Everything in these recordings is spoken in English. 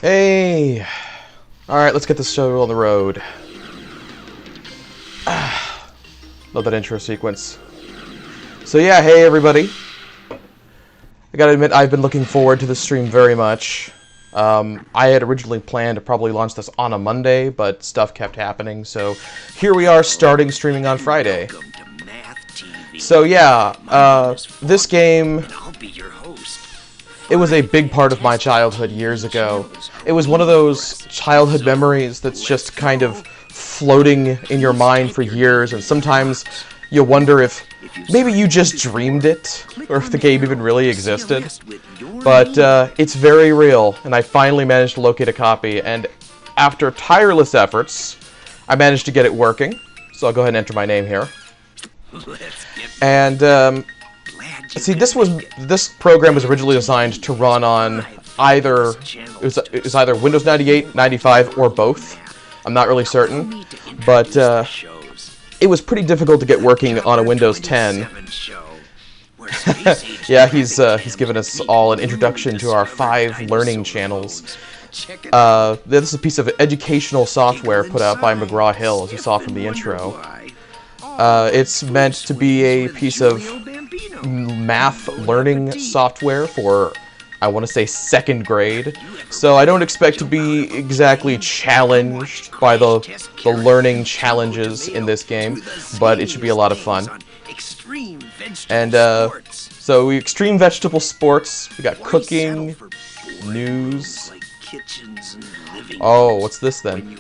Hey! Alright, let's get this show on the road. Love that intro sequence. So yeah, hey everybody. I gotta admit, I've been looking forward to this stream very much. I had originally planned to probably launch this on a Monday, but stuff kept happening, so here we are starting streaming on Friday. So yeah, this game, it was a big part of my childhood years ago. It was one of those childhood memories that's just kind of floating in your mind for years, and sometimes you wonder if maybe you just dreamed it, or if the game even really existed. But it's very real, and I finally managed to locate a copy, and after tireless efforts, I managed to get it working. So I'll go ahead and enter my name here. And see, this program was originally designed to run on either it was either Windows 98, 95, or both. I'm not really certain, but it was pretty difficult to get working on a Windows 10. Yeah, he's given us all an introduction to our 5 learning channels. This is a piece of educational software put out by McGraw-Hill, as you saw from the intro. It's meant to be a piece of math learning software for, I want to say, 2nd grade. So I don't expect to be exactly challenged by the learning challenges in this game, but it should be a lot of fun. And so extreme vegetable sports. We got cooking, news. Oh, what's this then?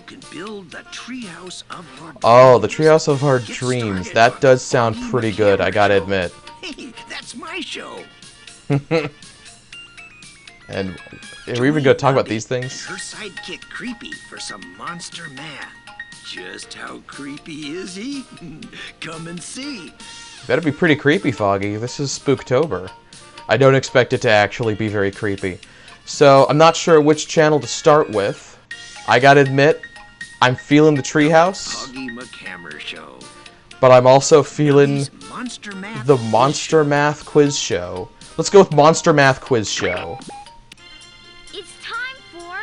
Oh, the Treehouse of Our Dreams. That does sound pretty good, I gotta admit. Hey, that's my show. And are we even gonna talk about these things? Her sidekick Creepy for some monster math. Just how creepy is he? Come and see. Better be pretty creepy, Foggy. This is Spooktober. I don't expect it to actually be very creepy. So, I'm not sure which channel to start with. I gotta admit, I'm feeling the Treehouse. Foggy McHammer show. But I'm also feeling the Monster Monster Math Quiz Show. Let's go with Monster Math Quiz Show. It's time for...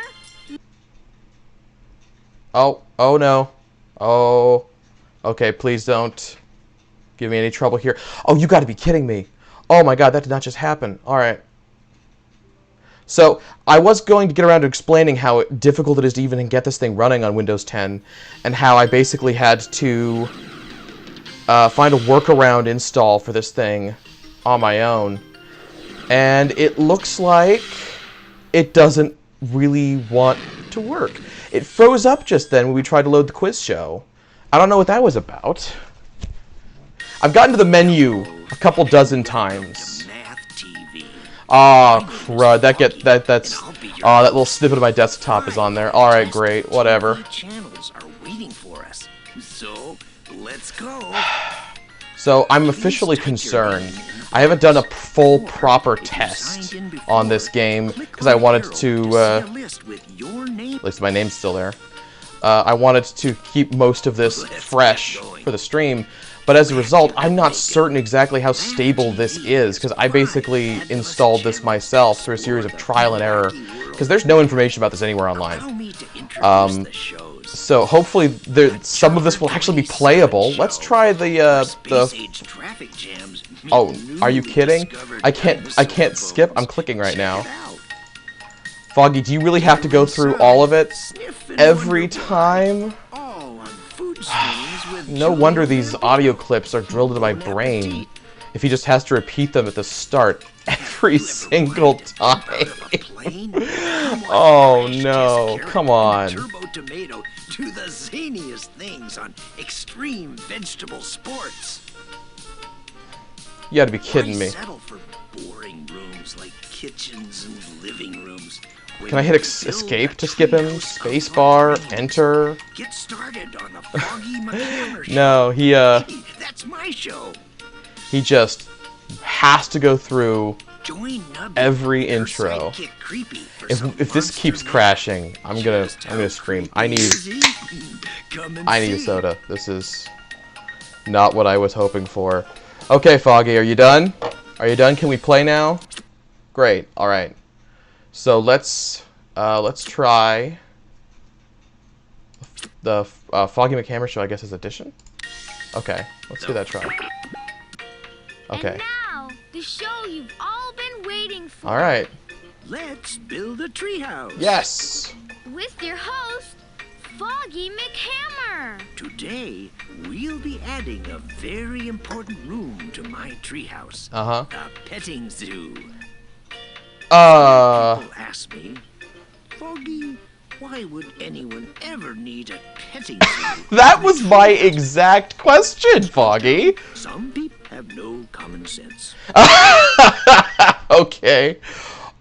Oh no. Oh. Okay, please don't give me any trouble here. Oh, you gotta be kidding me. Oh my god, that did not just happen. Alright. So, I was going to get around to explaining how difficult it is to even get this thing running on Windows 10, and how I basically had to find a workaround install for this thing on my own. And it looks like it doesn't really want to work. It froze up just then when we tried to load the quiz show. I don't know what that was about. I've gotten to the menu a couple dozen times. Ah, crud. That little snippet of my desktop is on there. Alright, great. Whatever. Channels are waiting for us. So, let's go. So, I'm officially concerned. I haven't done a full, proper test on this game, because I wanted to, at least my name's still there. I wanted to keep most of this fresh for the stream, but as a result, I'm not certain exactly how stable this is, because I basically installed this myself through a series of trial and error, because there's no information about this anywhere online. So hopefully some of this will actually be playable. Let's try the Oh, are you kidding? I can't skip. I'm clicking right now. Foggy, do you really have to go through all of it every time? No wonder these audio clips are drilled into my brain if he just has to repeat them at the start every single time. Oh no, come on. Turbo Tomato do the zaniest things on extreme vegetable sports. You gotta be kidding me. Settle for boring rooms like kitchens and living rooms. Can I hit escape to skip him? Spacebar, enter. Get started on the Foggy McHammer show. No, he That's my show. he just has to go through every Her intro. sidekick Creepy for some If this monster keeps math. crashing, I'm gonna Just how scream. creepy I need is he? Come and I need a see. soda. This is not what I was hoping for. Okay, Foggy, are you done? Are you done? Can we play now? Great. All right. So let's Let's try the Foggy McHammer show, I guess, as addition. Okay, let's give that a try. Okay. And now, the show you've all been waiting for. All right. Let's build a treehouse. Yes. With your host, Foggy McHammer. Today, we'll be adding a very important room to my treehouse. Uh-huh. A petting zoo. People ask me, Foggy, why would anyone ever need a petting zoo? That was my exact question, Foggy. Some people have no common sense. Okay.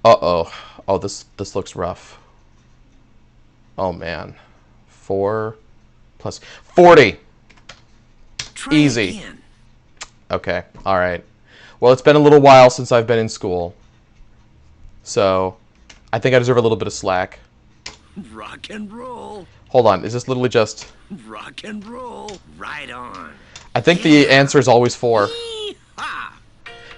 Uh-oh. Oh, this looks rough. Oh, man. 4 plus 40. Try Easy. again. Okay. All right. Well, it's been a little while since I've been in school. So, I think I deserve a little bit of slack. Rock and roll. Hold on. Is this literally just... Rock and roll. Right on. I think the answer is always 4. Yee-haw!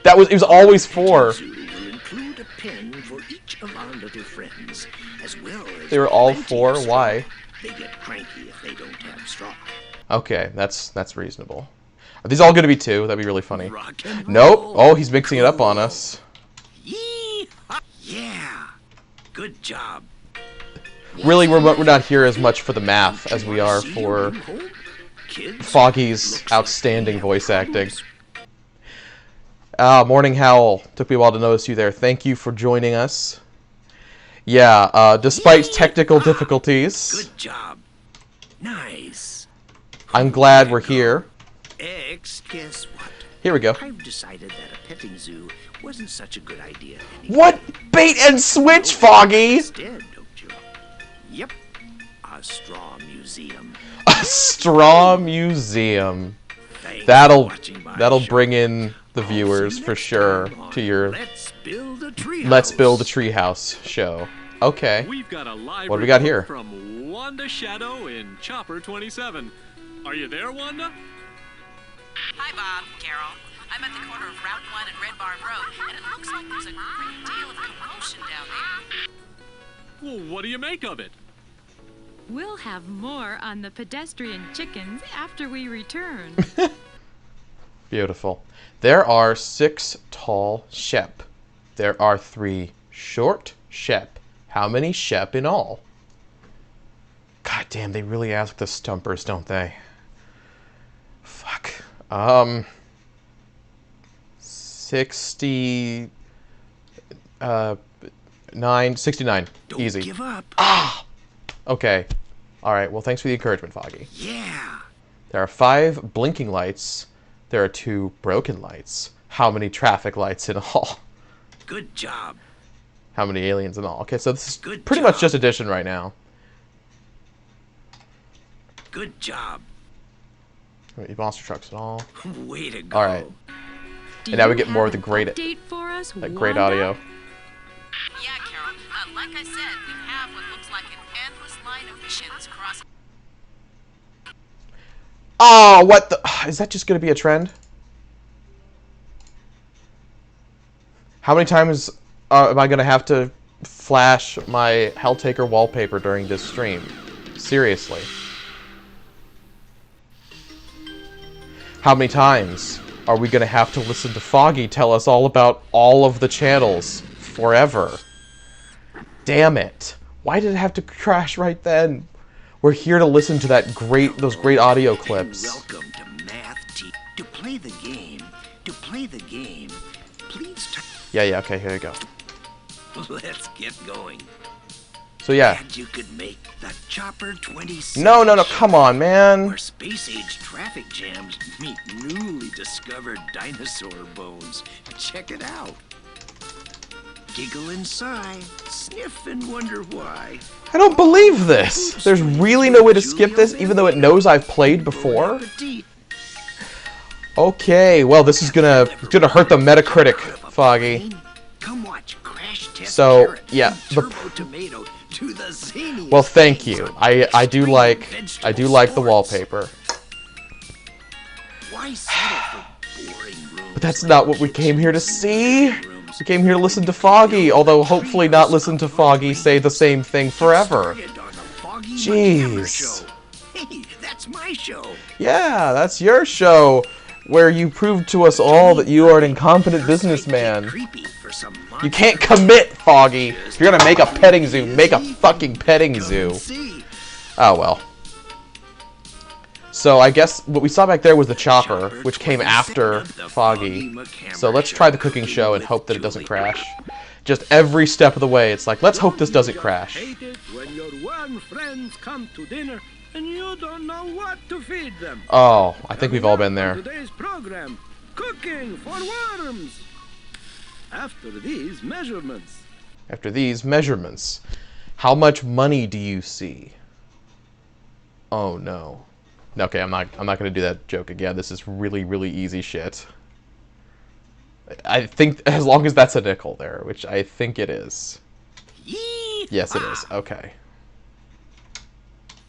It was always 4. Petting zoo will include a pen for each of our little friends, as well as They were all plenty 4? of straw. Why? They get cranky if they don't have straw. Okay, that's reasonable. Are these all going to be 2? That'd be really funny. Rock and Nope. roll. Oh, he's mixing it up on us. Yee-haw! Yeah. Good job. Really, we're not here as much for the math as we are for Foggy's outstanding voice acting. Morning Howl. Took me a while to notice you there. Thank you for joining us. Yeah, despite technical difficulties, Good job. Nice. I'm glad we're here. Guess what? Here we go. I've decided that a petting zoo wasn't such a good idea anymore. What? Bait and switch, Foggy! Instead, don't you? Yep. A straw museum. A straw museum. Thanks for That'll watching my show. bring in the I'll see viewers you for next sure time on to your Let's Build a Treehouse. Let's Build a Treehouse show. Okay. We've got a live What do we got report here? From Wanda Shadow in Chopper 27. Are you there, Wanda? Hi, Bob, Carol. I'm at the corner of Route 1 and Red Barn Road, and it looks like there's a great deal of commotion down there. Well, what do you make of it? We'll have more on the pedestrian chickens after we return. Beautiful. There are 6 tall Shep. There are 3 short Shep. How many Shep in all? God damn, they really ask the stumpers, don't they? Fuck. 69. 69. Don't Easy. give up. Okay. Alright, well thanks for the encouragement, Foggy. Yeah. There are 5 blinking lights. There are 2 broken lights. How many traffic lights in all? Good job. How many aliens in all? Okay, so this is Good pretty much job. just addition right now. Good job. How many monster trucks and all? Way to go. Alright. Do And now we you get more of have the great- an update for us, Great Wanda? audio. Yeah, Carol. Like I said, we have what looks like an endless line of missions crossing. Oh, what the... Is that just going to be a trend? How many times am I going to have to flash my Helltaker wallpaper during this stream? Seriously. How many times are we going to have to listen to Foggy tell us all about all of the channels forever? Damn it. Why did it have to crash right then? We're here to listen to those great audio clips. Welcome to Math T. To play the game, please Yeah, okay, here we go. let's get going. So yeah. And you could make the Chopper 27. No, come on, man. Where space-age traffic jams meet newly discovered dinosaur bones. Check it out. Giggle and sigh, sniff and wonder why. I don't believe this. There's really no way to skip this, even though it knows I've played before. Bon appetit. Okay, well, this is gonna hurt the Metacritic, Foggy. Come watch Crash Test So, Carrot yeah, and the- Turbo Tomato to the zaniest. Well, thank you. I do like the wallpaper. Why settle for boring rooms? But that's not what we came here to see. Rooms We came here to listen to Foggy, although hopefully not listen to Foggy say the same thing forever. Jeez. Hey, that's my show. Yeah, that's your show, where you prove to us all that you are an incompetent businessman. You can't commit, Foggy. If you're gonna make a petting zoo, make a fucking petting zoo. Oh well. So I guess what we saw back there was the chopper, which came after Foggy. So let's try the cooking show and hope that it doesn't crash. Just every step of the way, it's like, let's hope this doesn't crash. When your one friends come to dinner and you don't know what to feed them. Oh, I think we've all been there. Today's program, cooking for worms. After these measurements. After these measurements, how much money do you see? Oh no. Okay, I'm not gonna do that joke again. This is really, really easy shit. I think as long as that's a nickel there, which I think it is. Yeehaw! Yes, it is. Okay.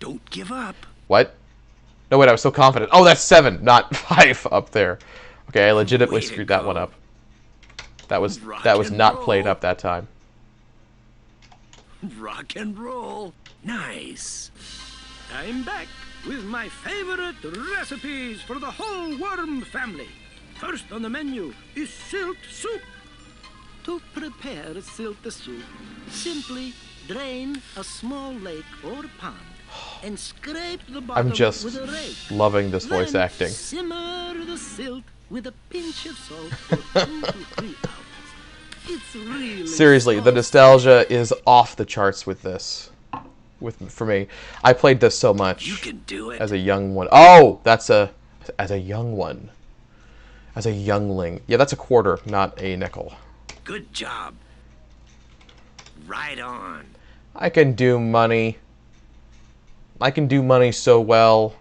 Don't give up. What? No, wait, I was so confident. Oh, that's 7, not 5 up there. Okay, I legitimately screwed that one up. That was not played up that time. Rock and roll. Nice. I'm back with my favorite recipes for the whole worm family. First on the menu is silt soup. To prepare silt soup, simply drain a small lake or pond and scrape the bottom I'm just with a rake. loving this voice Then acting. Simmer the silt with a pinch of salt for 2 to 3 hours. It's really Seriously, the soft. nostalgia is off the charts with this. For me, I played this so much You can do it. as a young one. Oh, that's as a young one, as a youngling. Yeah, that's a quarter, not a nickel. Good job. Right on. I can do money. I can do money so well.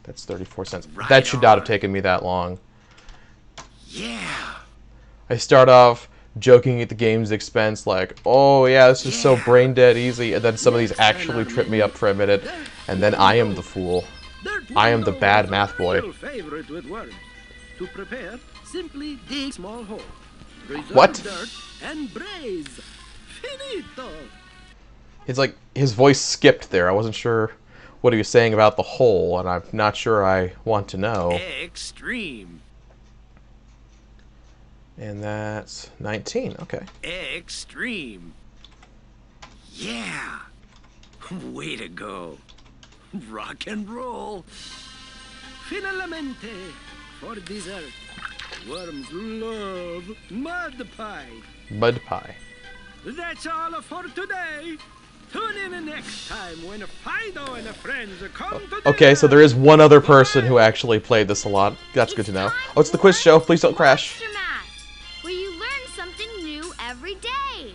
That's 34 cents. Right That should not have on. taken me that long. Yeah. I start off joking at the game's expense, like, oh yeah, this is so brain dead easy, and then some of these actually trip me up for a minute, and then I am the fool. I am the bad math boy. Real favorite with worms. To prepare, simply dig small hole. Reserve What? dirt and braise. Finito. It's like his voice skipped there. I wasn't sure what he was saying about the hole, and I'm not sure I want to know. Extreme. And that's 19. Okay. Extreme. Yeah. Way to go. Rock and roll. Finalmente. For dessert. Worms love mud pie. Mud pie. That's all for today. Tune in next time when Fido and friends come to Okay, so dinner. there is one other person who actually played this a lot. That's good to know. Oh, it's the quiz show. Please don't crash. Monster Math, where you learn something new every day.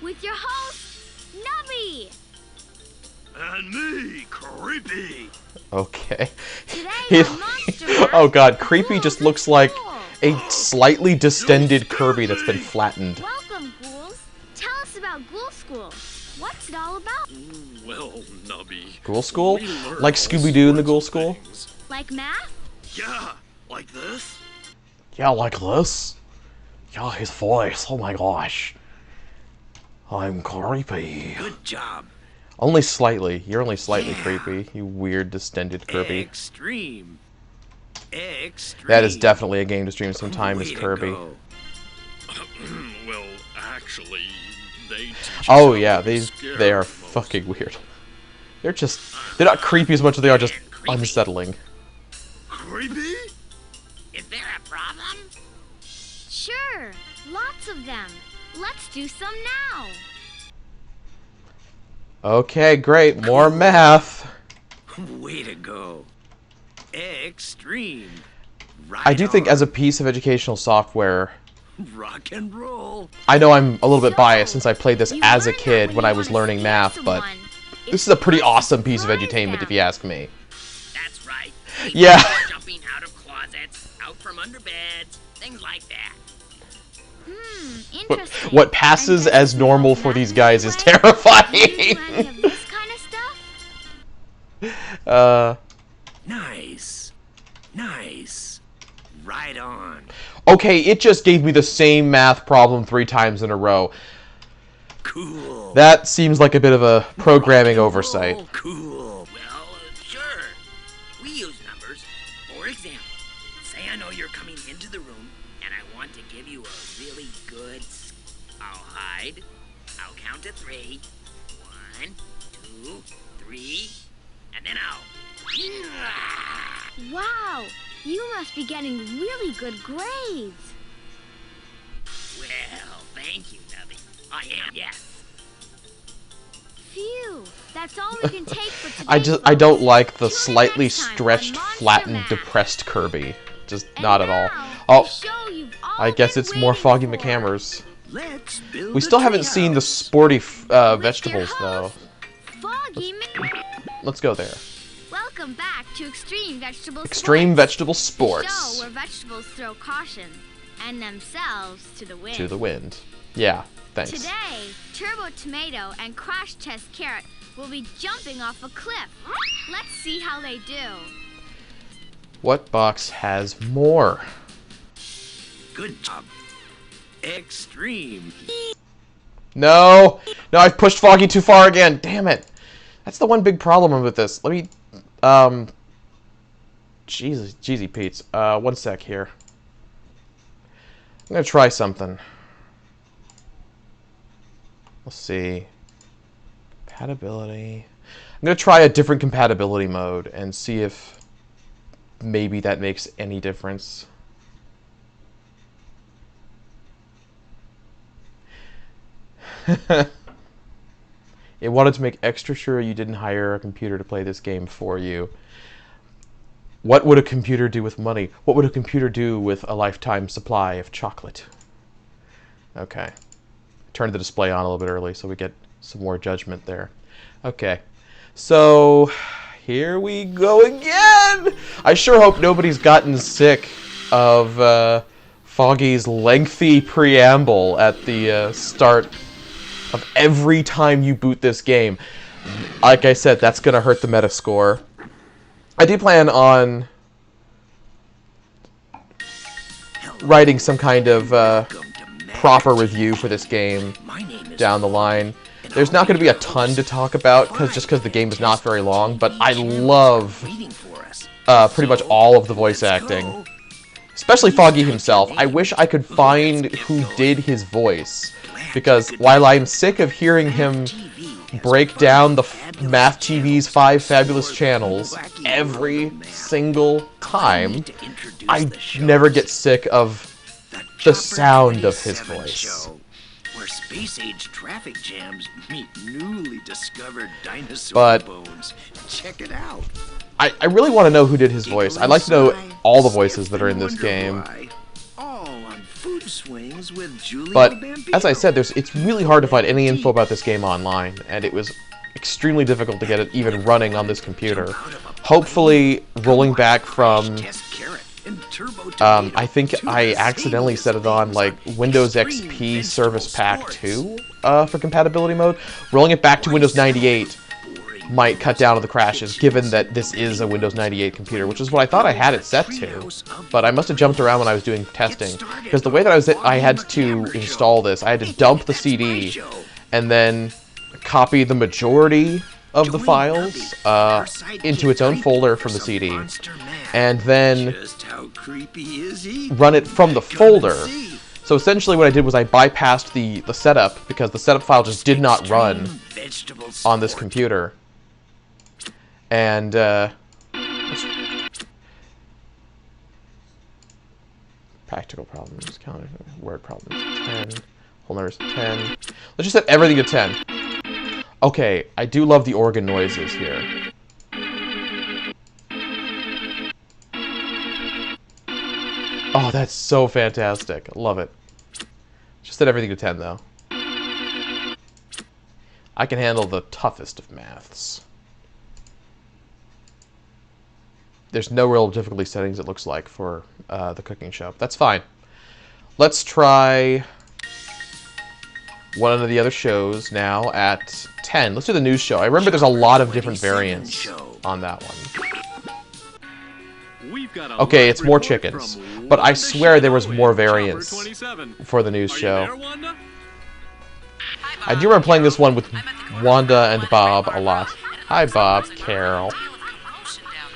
With your host, Nubby. And me, Creepy. Okay. Today on Monster Math, Oh god, Creepy just looks like a Ghoul. slightly distended Kirby that's been flattened. Welcome, ghouls. Tell us about Ghoul School. What's it all about? Well, Nubby. Ghoul School? we learn Like all Scooby-Doo in the Ghoul sorts of School? things. Like math? Yeah, like this. Yeah, like this? Yeah, his voice. Oh my gosh. I'm creepy. Good job. Only slightly. You're only slightly Yeah. creepy, you weird distended Kirby. Extreme. Extreme. That is definitely a game to stream sometime, is Way to Kirby. go. Well, actually, they teach us Oh how yeah, to be they scared are most. fucking weird. They're not creepy as much as they are just unsettling. Creepy? Is there a problem? Sure. Lots of them. Let's do some now. Okay, great. More math. Way to go. Extreme. Right I do think on. as a piece of educational software, Rock and roll. I know I'm a little bit So, biased since I played this you as a learned that kid when you I was wanna learning scare math, but someone, this is it's a pretty time to awesome piece of surprise edutainment them. if you ask me. That's right. Yeah. Jumping out of closets, out from under beds, things like that. Interesting. What passes And as does normal Math for these in guys any is way? Do you do terrifying. any of this kind of stuff? Nice. Nice. Right on. Okay, it just gave me the same math problem 3 times in a row. Cool. That seems like a bit of a programming oversight. Cool. Well, sure. We use numbers. For example, say I know you're coming into the room, and I want to give you a really good... I'll hide. I'll count to 3. 1, 2, 3, and then I'll... Wow, you must be getting really good grades. Well, thank you, Nubby. I am, yes. Phew, that's all we can take for today. I don't folks. like the Tune in slightly next time on stretched, Monster flattened, Math. depressed Kirby. Just And not at all. now, Oh, the show you've all I guess been it's more waiting Foggy for. McHammer's. Let's build We still haven't seen the sporty vegetables, though. Foggy Let's go there. Welcome back to Extreme Vegetable Extreme Sports, Vegetable the Sports. show where vegetables throw caution and themselves to the wind. To the wind. Yeah, thanks. Today, Turbo Tomato and Crash Test Carrot will be jumping off a cliff. Let's see how they do. What box has more? Good job. Extreme. No! No, I've pushed Foggy too far again. Damn it. That's the one big problem with this. Let me... Jeezy Pete's. One sec here. I'm gonna try something. Let's see. Compatibility. I'm gonna try a different compatibility mode and see if maybe that makes any difference. It wanted to make extra sure you didn't hire a computer to play this game for you. What would a computer do with money? What would a computer do with a lifetime supply of chocolate? Okay. Turn the display on a little bit early so we get some more judgment there. Okay. So, here we go again! I sure hope nobody's gotten sick of Foggy's lengthy preamble at the start of every time you boot this game. Like I said, that's going to hurt the Metascore. I do plan on writing some kind of proper review for this game down the line. There's not going to be a ton to talk about, just because the game is not very long, but I love pretty much all of the voice acting. Especially Foggy himself. I wish I could find who did his voice, because while I'm sick of hearing him break down the Math TV's 5 fabulous channels every single time, I never get sick of the sound of his voice. Where space-age traffic jams meet newly discovered dinosaur bones. Check it out. I really want to know who did his voice. I'd like to know all the voices that are in this game. All on food swings with Julio But, Bambino. as I said, it's really hard to find any info about this game online, and it was extremely difficult to get it even running on this computer. Hopefully, rolling back from... I think I accidentally set it on, like, Windows XP Service Pack 2 for compatibility mode. Rolling it back to Windows 98 might cut down on the crashes, given that this is a Windows 98 computer, which is what I thought I had it set to. But I must have jumped around when I was doing testing, because the way that I had to install this, I had to dump the CD, and then copy the majority of the files into its own folder from the CD, and then run it from the folder. So essentially what I did was I bypassed the setup, because the setup file just did not run on this computer. And, practical problems, counter, word problems, 10, whole numbers, 10. Let's just set everything to 10. Okay, I do love the organ noises here. Oh, that's so fantastic. I love it. Just set everything to 10, though. I can handle the toughest of maths. There's no real difficulty settings, it looks like, for the cooking show. That's fine. Let's try one of the other shows now at 10. Let's do the news show. I remember there's a lot of different variants on that one. We've got a Okay, live it's more report chickens, from but I Wanda swear there was Shadow more in Chopper variants 27. for the news Are you show. there, Wanda? Hi, I Bob. do remember playing this one with I'm at the corner of Wanda Route and 1 Bob Red a Barn lot. Road, and it Hi, looks like Bob, there's a great Carol. deal of commotion down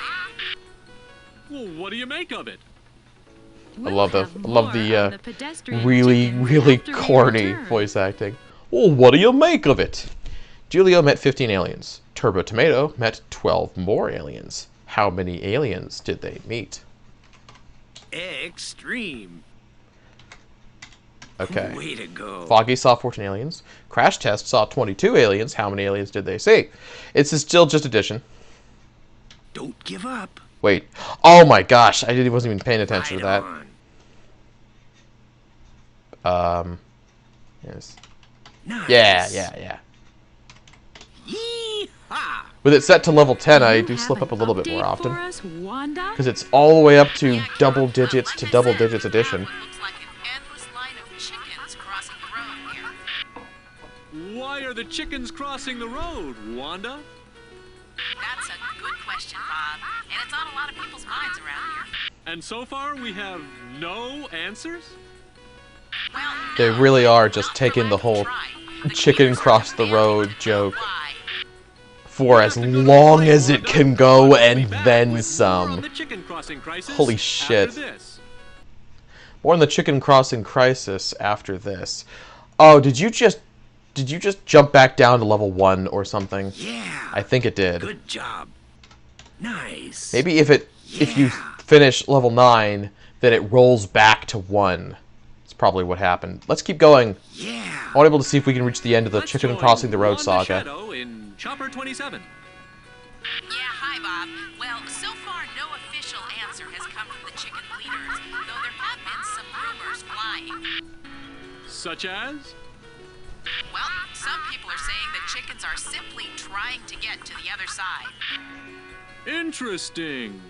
there. Well, what do you make of it? I love the pedestrian really, chickens really after we corny return. voice acting. Well, what do you make of it? Julio met 15 aliens. Turbo Tomato met 12 more aliens. How many aliens did they meet? Extreme. Okay. Way to go. Foggy saw 14 aliens. Crash Test saw 22 aliens. How many aliens did they see? It's still just addition. Don't give up. Wait. Oh my gosh, wasn't even paying attention to that. Yes. Nice. Yeah. Yee-haw! With it set to level 10, I You do have slip up a an little bit more update often. for us, Wanda? Because it's all the way up to Yeah, double Carol, digits like to I double said, digits that addition. one looks like an endless line of chickens crossing the road here. Why are the chickens crossing the road, Wanda? That's a good question, Bob, and it's on a lot of people's minds around here. And so far, we have no answers? Well, They no, really are not just for taking lack the of whole trying. The chicken kids cross are the demanding road to know joke why. for as long as it can go and then More on some. the chicken crossing crisis Holy after shit. this. More on the chicken crossing crisis after this. Oh, did you just jump back down to level 1 or something? Yeah. I think it did. Good job. Nice. Maybe if you Yeah. finish level 9, then it rolls back to 1. That's probably what happened. Let's keep going. Yeah. I want to be able to see if we can reach the end of the Let's chicken join crossing the road Wanda saga. Shadow in Chopper 27. Yeah, hi, Bob. Well, so far, no official answer has come from the chicken leaders, though there have been some rumors flying. Such as? Well, some people are saying that chickens are simply trying to get to the other side. Interesting.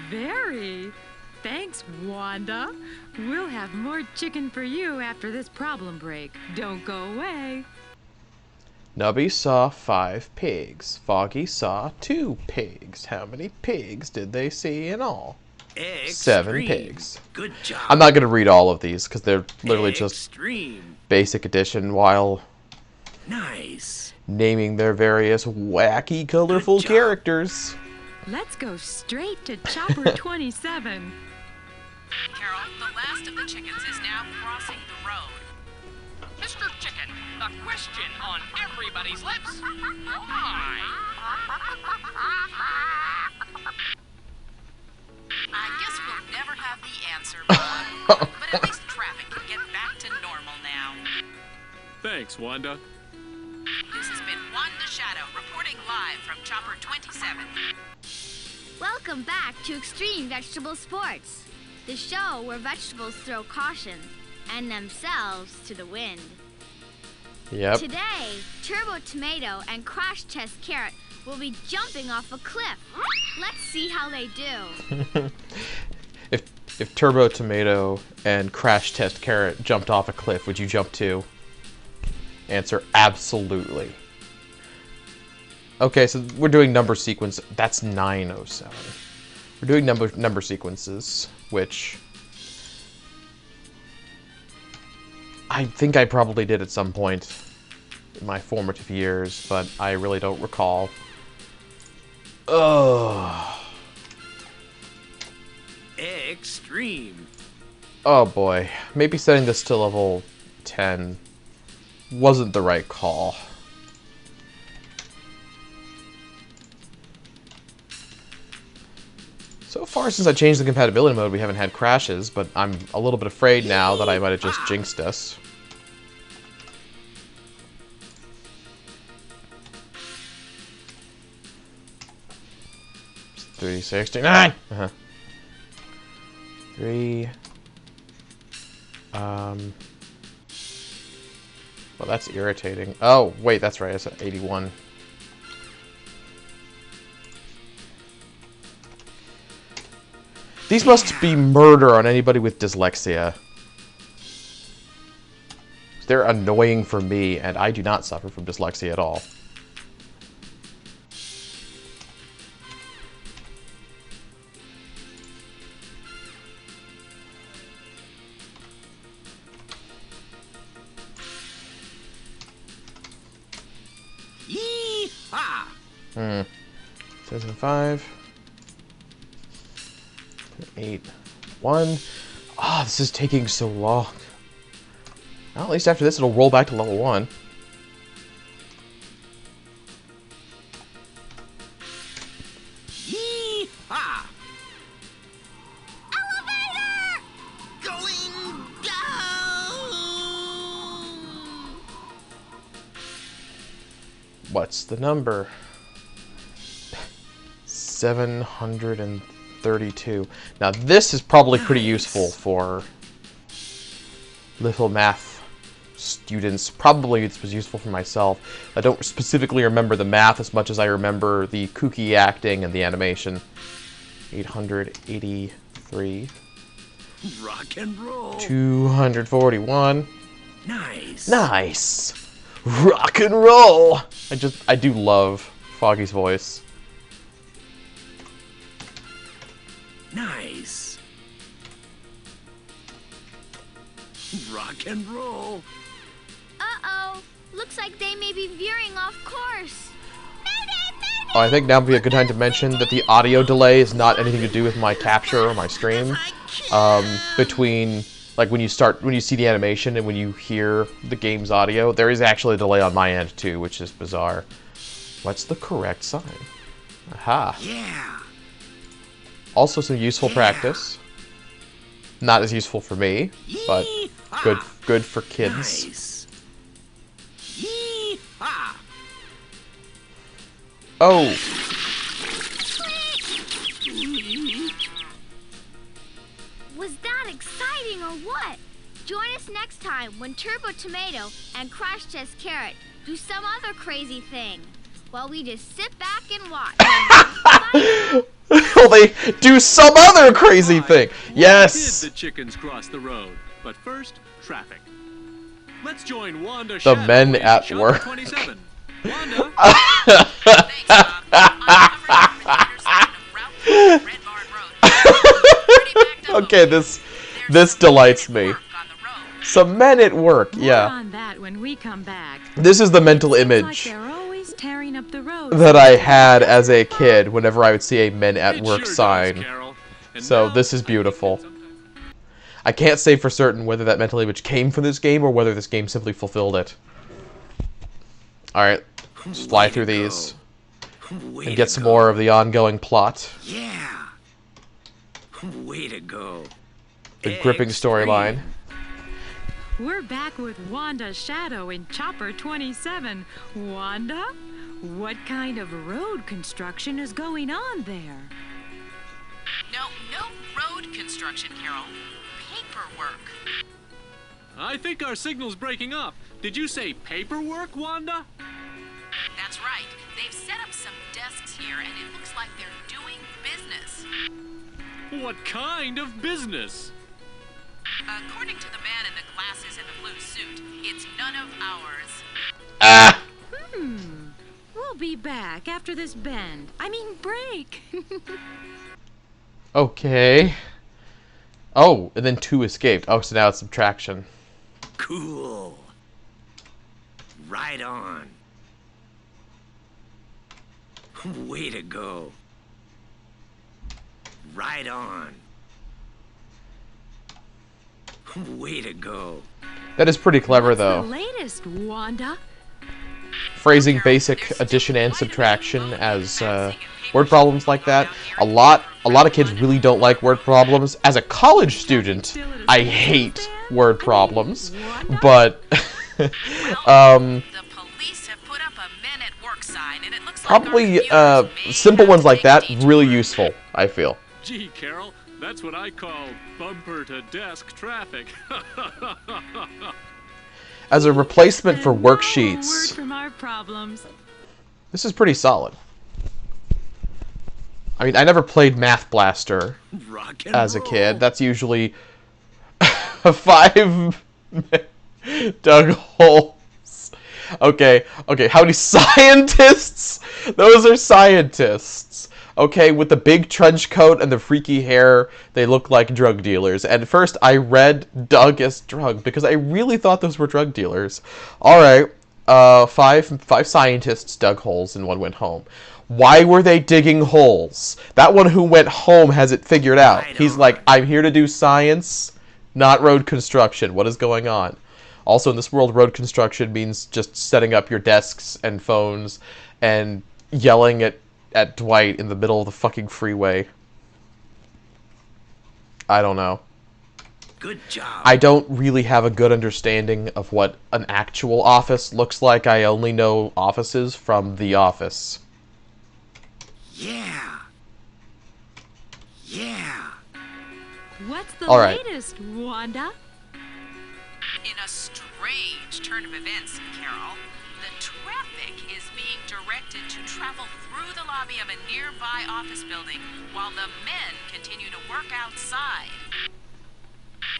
Very. Thanks, Wanda. We'll have more chicken for you after this problem break. Don't go away. Nubby saw 5 pigs. Foggy saw 2 pigs. How many pigs did they see in all? 7 Extreme. pigs. Good job. I'm not going to read all of these because they're literally just Extreme. basic edition while Nice. naming their various wacky, colorful Good job. characters. Let's go straight to Chopper 27. Carol, the last of the chickens is now crossing the road. Mr. Chicken, a question on everybody's lips. Why? I guess we'll never have the answer, Bob. But at least traffic can get back to normal now. Thanks, Wanda. This has been Wanda Shadow reporting live from Chopper 27. Welcome back to Extreme Vegetable Sports, the show where vegetables throw caution and themselves to the wind. Yep. Today, Turbo Tomato and Crash Test Carrot will be jumping off a cliff. Let's see how they do. If Turbo Tomato and Crash Test Carrot jumped off a cliff, would you jump too? Answer: absolutely. Okay, so we're doing number sequence. That's 907. We're doing number sequences, which I think I probably did at some point in my formative years, but I really don't recall. Ugh. Extreme. Oh boy. Maybe setting this to level 10 wasn't the right call. So far, since I changed the compatibility mode, we haven't had crashes, but I'm a little bit afraid now that I might have just jinxed us. It's 369! 3... Well, that's irritating. Oh, wait, that's right. It's at 81. These must be murder on anybody with dyslexia. They're annoying for me, and I do not suffer from dyslexia at all. 7, 5. 8, 1. Ah, this is taking so long. Well, at least after this, it'll roll back to level 1. Yee-haw! Elevator! Going down! What's the number? 732. Now, this is probably pretty useful for little math students. Probably it was useful for myself. I don't specifically remember the math as much as I remember the kooky acting and the animation. 883. Rock and roll. 241. Nice. Nice. Rock and roll. I do love Foggy's voice. Nice. Rock and roll. Uh-oh. Looks like they may be veering off course. Oh, I think now would be a good time to mention that the audio delay is not anything to do with my capture or my stream. Between, like, when you see the animation and when you hear the game's audio, there is actually a delay on my end too, which is bizarre. What's the correct sign? Aha. Yeah. Also some useful practice. Not as useful for me, but good for kids. Nice. Yee-haw! Oh, Was that exciting or what? Join us next time when Turbo Tomato and Crash Test Carrot do some other crazy thing, while we just sit back and watch. well, they do some other crazy thing. Yes. Did the chickens cross the road? But first, traffic. Let's join Wanda. The men at Chapter work. 27. Wanda. Thanks, Bob. I'm covering the intersection of Route 1 and Red Barn Road. Pretty backed up Okay, over here. this There's delights some me. work on the road. Some men at work. More Yeah. on that when we come back. This is the mental Seems image like they're always tearing up the road. that I had as a kid whenever I would see a men at It work sure does, sign. Carol. And So now, this is I think beautiful. that sometimes- I can't say for certain whether that mental image came from this game or whether this game simply fulfilled it. Alright, let's fly through these Way and get to some go. more of the ongoing plot. Yeah. Way to go. The gripping storyline. We're back with Wanda Shadow in Chopper 27. Wanda, what kind of road construction is going on there? No road construction, Carol. Paperwork. I think our signal's breaking up. Did you say paperwork, Wanda? That's right. They've set up some desks here, and it looks like they're doing business. What kind of business? According to the man in the glasses and the blue suit, it's none of ours. Ah! We'll be back after this bend. I mean break. Okay. Oh, and then 2 escaped. Oh, so now it's subtraction. Cool. Right on. Way to go. Right on. Way to go. That is pretty clever, What's though. the latest, Wanda? Phrasing basic addition and subtraction as word problems like that. A lot of kids really don't like word problems. As a college student, I hate word problems, but The police have put up a men at work sign, and it looks like our probably computers may simple have ones to like take that a detour. really useful, I feel. Gee, Carol, that's what I call bumper to desk traffic. As a replacement for And no worksheets, word from our problems. this is pretty solid. I mean, I never played Math Blaster Rock and as a roll. kid. That's usually 5 dug holes. Okay, how many scientists? Those are scientists. Okay, with the big trench coat and the freaky hair, they look like drug dealers. And at first, I read Doug as drug because I really thought those were drug dealers. All right, five scientists dug holes and one went home. Why were they digging holes? That one who went home has it figured out. He's like, I'm here to do science, not road construction. What is going on? Also, in this world, road construction means just setting up your desks and phones and yelling at Dwight in the middle of the fucking freeway. I don't know. Good job. I don't really have a good understanding of what an actual office looks like. I only know offices from The Office. Yeah. Yeah. What's the All right. latest, Wanda? In a strange turn of events, Carol, the traffic is being directed to travel through the lobby of a nearby office building while the men continue to work outside.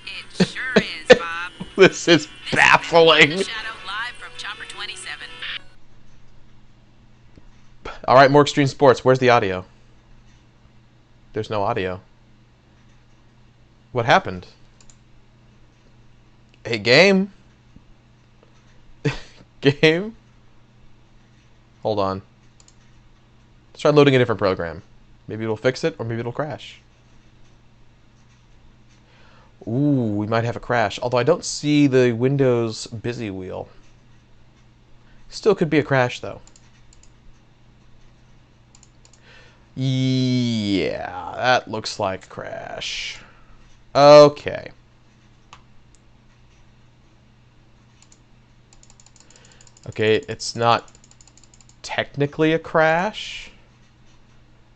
It sure is, Bob. This is baffling. This is Shadow live from Chopper 27. All right, more extreme sports. Where's the audio? There's no audio. What happened? Hey, game? Game? Hold on. Let's try loading a different program. Maybe it'll fix it, or maybe it'll crash. Ooh, we might have a crash. Although I don't see the Windows busy wheel. Still could be a crash, though. Yeah, that looks like a crash. Okay. Okay, it's not technically a crash.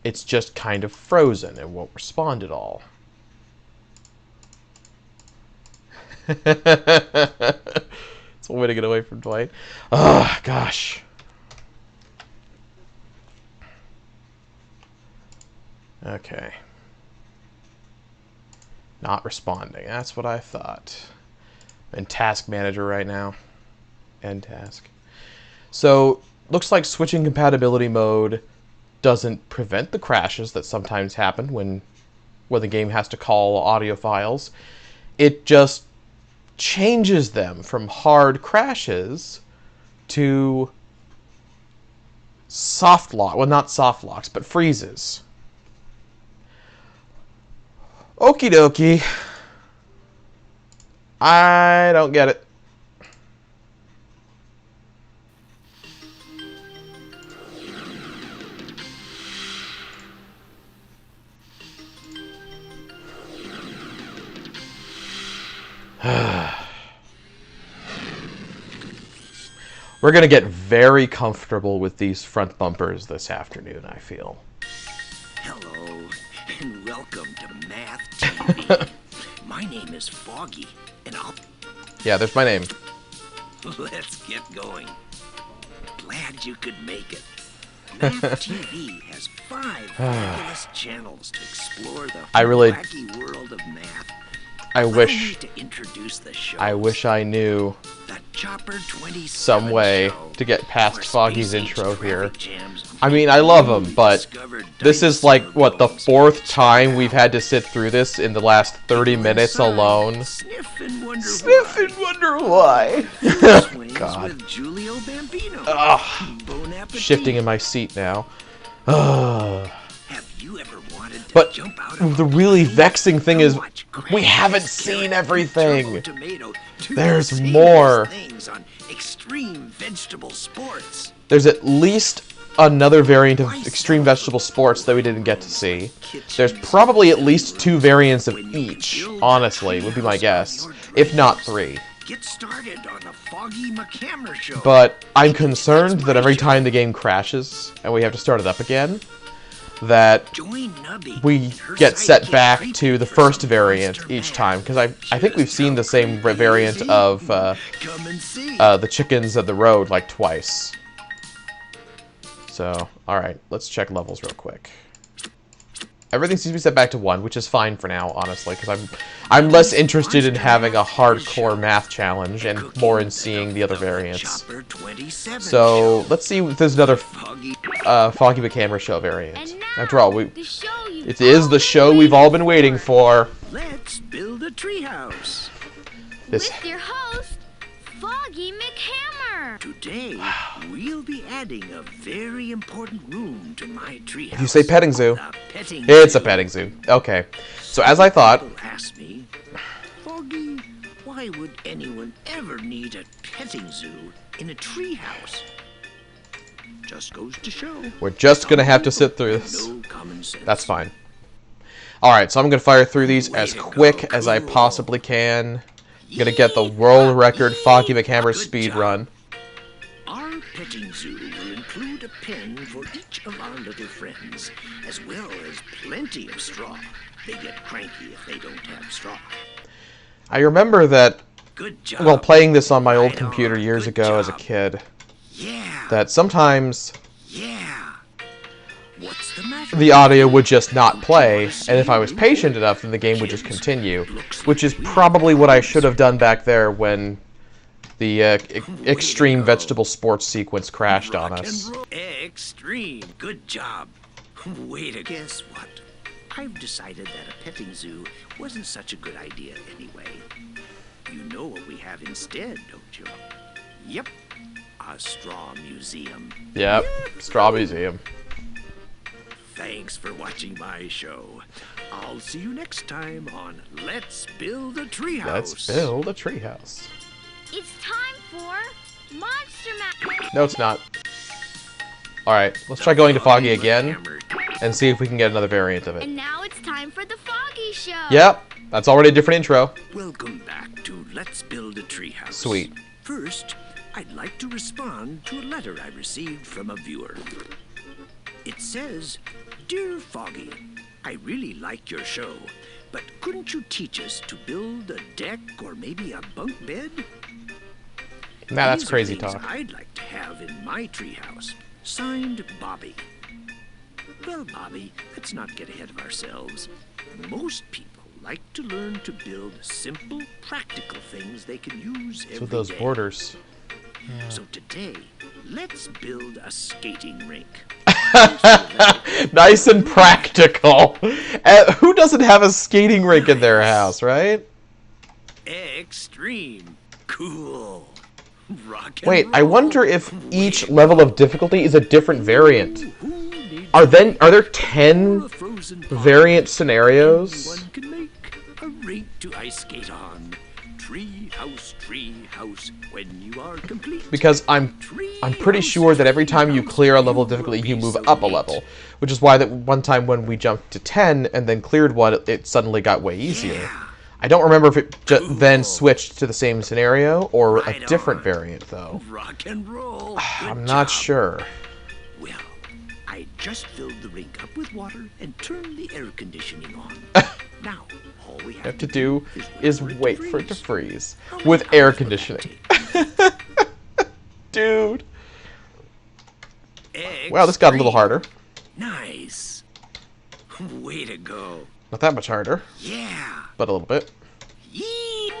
It's just kind of frozen and won't respond at all. It's one way to get away from Dwight. Oh, gosh. Okay. Not responding. That's what I thought. I'm in Task Manager right now. End task. So, looks like switching compatibility mode doesn't prevent the crashes that sometimes happen when the game has to call audio files. It just changes them from hard crashes to soft lock. Well, not soft locks, but freezes. Okie dokie. I don't get it. We're going to get very comfortable with these front bumpers this afternoon, I feel. Hello, and welcome to Math TV. My name is Foggy, and I'll... Yeah, there's my name. Let's get going. Glad you could make it. Math TV has 5 fabulous channels to explore the wacky world of math. I wish to introduce the show. I wish I knew the Chopper 27 some way show, to get past Foggy's space-age intro here. traffic jams I mean, I love him, but discovered this is like, what, the dinosaur 4th time we've had to sit through this in the last 30 minutes alone? Sniff and wonder Sniff why. and wonder why. Swings God. with Giulio Bambino. Ugh. Bon appetit. Shifting in my seat now. Ugh. Have you ever wanted to But jump out of the a really plane vexing thing is, and watch we haven't Carrot seen and everything. Turbo Tomato, two There's famous more. things on extreme vegetable sports. There's at least another variant of Extreme Vegetable Sports that we didn't get to see. There's probably at least 2 variants of each, honestly, would be my guess. If not 3. Get started on the Foggy McHammer show. But I'm concerned that every time the game crashes and we have to start it up again, that Join Nubby we and her get set sidekick back Creepy to the for first some variant monster each math. time, because I think we've seen the same variant of Come and see. the chickens of the road like twice. So, alright, let's check levels real quick. Everything seems to be set back to 1, which is fine for now, honestly, because I'm less interested in having a hardcore math challenge and more in seeing the other variants. Chopper 27 So, show. let's see if there's another Foggy. Foggy McHammer show variant. And now, After all, the show you've it is the show we've all been waiting for. Let's build a treehouse. This With your host, Foggy McHammer. Today, we'll be adding a very important room to my treehouse. If you say petting zoo, The petting it's zoo. a petting zoo. Okay. So as I thought, People ask me, Foggy, why would anyone ever need a petting zoo in a treehouse? Just goes to show. we're just going to have to sit through this. No common sense. That's fine. Alright, so I'm going to fire through these Way as to go, quick as I cool. possibly can. I'm going to get the world record Foggy McHammer's Good speed job. run. Our petting zoo will include a pen for each of our little friends, as well as plenty of straw. They get cranky if they don't have straw. I remember that, Good job. while playing this on my old Right computer on. years Good ago as a job. kid, Yeah. that sometimes Yeah. What's the matter? the audio would just not play, and if I was patient enough, then the game would just continue, which is probably what I should have done back there when the extreme vegetable sports sequence crashed on Rock and us. roll. Extreme. Good job. Way to guess what? I've decided that a petting zoo wasn't such a good idea anyway. You know what we have instead, don't you? Yep. A straw museum. Yep, Straw Museum. Thanks for watching my show. I'll see you next time on Let's Build a Treehouse. Let's build a treehouse. It's time for Monster Mash. No, it's not. Alright, let's try going to Foggy again and see if we can get another variant of it. And now it's time for the Foggy Show. Yep, that's already a different intro. Welcome back to Let's Build a Treehouse. Sweet. First, I'd like to respond to a letter I received from a viewer. It says, Dear Foggy, I really like your show, but couldn't you teach us to build a deck or maybe a bunk bed? Nah, that's These are crazy things talk. I'd like to have in my treehouse. Signed, Bobby. Well, Bobby, let's not get ahead of ourselves. Most people like to learn to build simple, practical things they can use every What's with those day. borders? So today, let's build a skating rink. Nice and practical. Who doesn't have a skating rink in their house, right? Extreme. Cool. Rock and Wait, I roll. wonder if each level of difficulty is a different variant. Who needs Are there 10 a frozen pond? variant scenarios? Anyone can make a rink to ice skate on. Treehouse, when you are complete. Because I'm pretty sure that every time you clear a level of difficulty, you move up a level. Which is why that one time when we jumped to 10 and then cleared one, it suddenly got way easier. Yeah. I don't remember if it then switched to the same scenario or a Right different on. variant, though. Rock and roll. Good I'm not job. sure. Well, I just filled the rink up with water and turned the air conditioning on. Now, all we Have to do is wait for it to freeze. How many With hours air will that conditioning. take? Dude. Wow, this got a little harder. Nice. Way to go. Not that much harder, Yeah. but a little bit. Yee.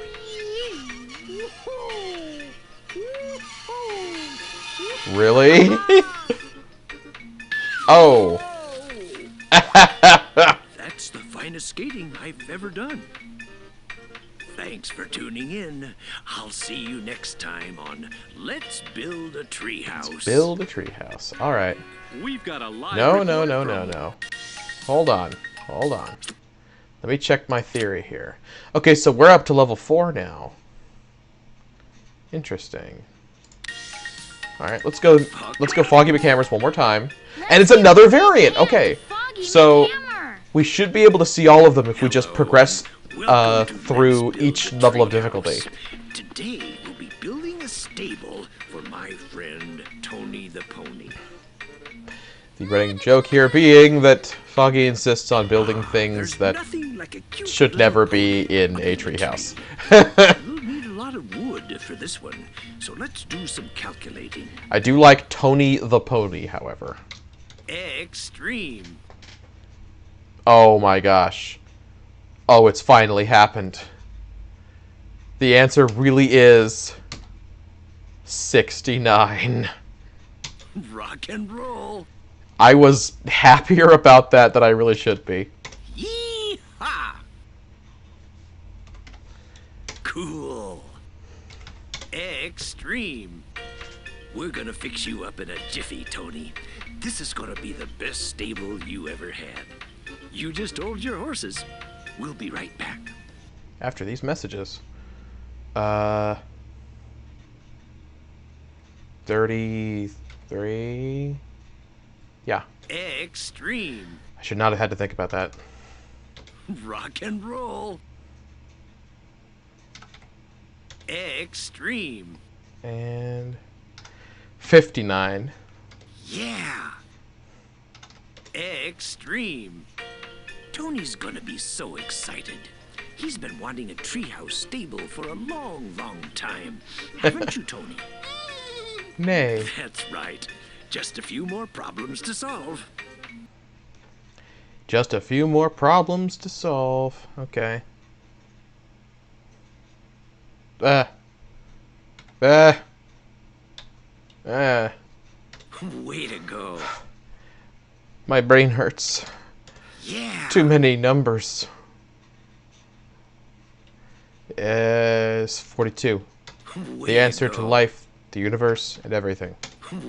Really? Oh. That's the finest skating I've ever done. Thanks for tuning in. I'll see you next time on Let's Build a Treehouse. Build a treehouse. All right. We've got a live No, report no, no, from- no, no. Hold on. Hold on. Let me check my theory here. Okay, so we're up to level 4 now. Interesting. All right, let's go Foggy McHammer's one more time. And it's another variant. Okay. Foggy So McHammer. we should be able to see all of them if we just progress Welcome to through Let's Build each a level of Treehouse. difficulty. Today we'll be building a stable for my friend Tony the Pony. The running joke here being that Foggy insists on building There's things that nothing like a cute should little never pony be in on a the treehouse. tree. We'll need a lot of wood for this one, so let's do some calculating. I do like Tony the Pony, however. Extreme. Oh my gosh. Oh, it's finally happened. The answer really is 69. Rock and roll. I was happier about that than I really should be. Yee-ha! Cool. Extreme. We're gonna fix you up in a jiffy, Tony. This is gonna be the best stable you ever had. You just hold your horses. We'll be right back. After these messages. 33? Yeah. Extreme. I should not have had to think about that. Rock and roll. Extreme. And 59. Yeah. Extreme. Tony's gonna be so excited. He's been wanting a treehouse stable for a long, long time. Haven't you, Tony? Nay. That's right. Just a few more problems to solve. Just a few more problems to solve. Okay. Way to go. My brain hurts. Yeah. Too many numbers. Is 42. Way The answer to go. life, the universe, and everything.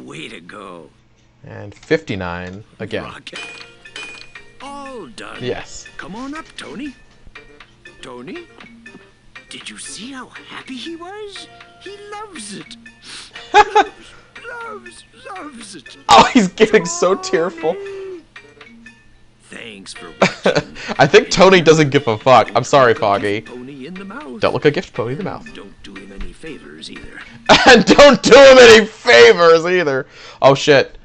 Way to go. And 59 again. Rocket. All done. Yes. Come on up, Tony. Tony? Did you see how happy he was? He loves it. loves it. Oh, he's getting so tearful. Thanks for watching. I think Tony doesn't give a fuck. I'm sorry, Foggy. Pony in the mouth. Don't look a gift pony in the mouth. Don't do him any favors either. And don't do him any favors either. Oh shit.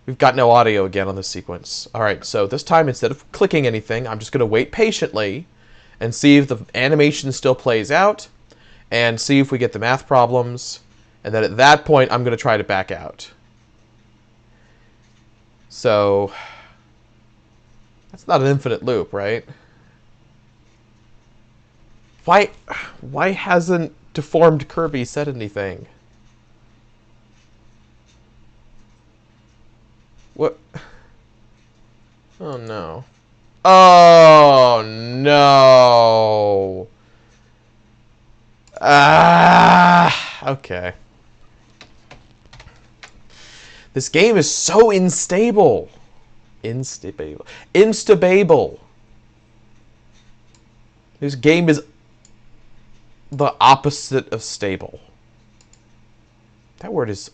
We've got no audio again on this sequence. Alright, so this time instead of clicking anything, I'm just going to wait patiently and see if the animation still plays out and see if we get the math problems. And then at that point, I'm going to try to back out. So that's not an infinite loop, right? Why hasn't Deformed Kirby said anything? What? Oh no. Oh no. Okay. This game is so unstable. Instable. This game is the opposite of stable. That word is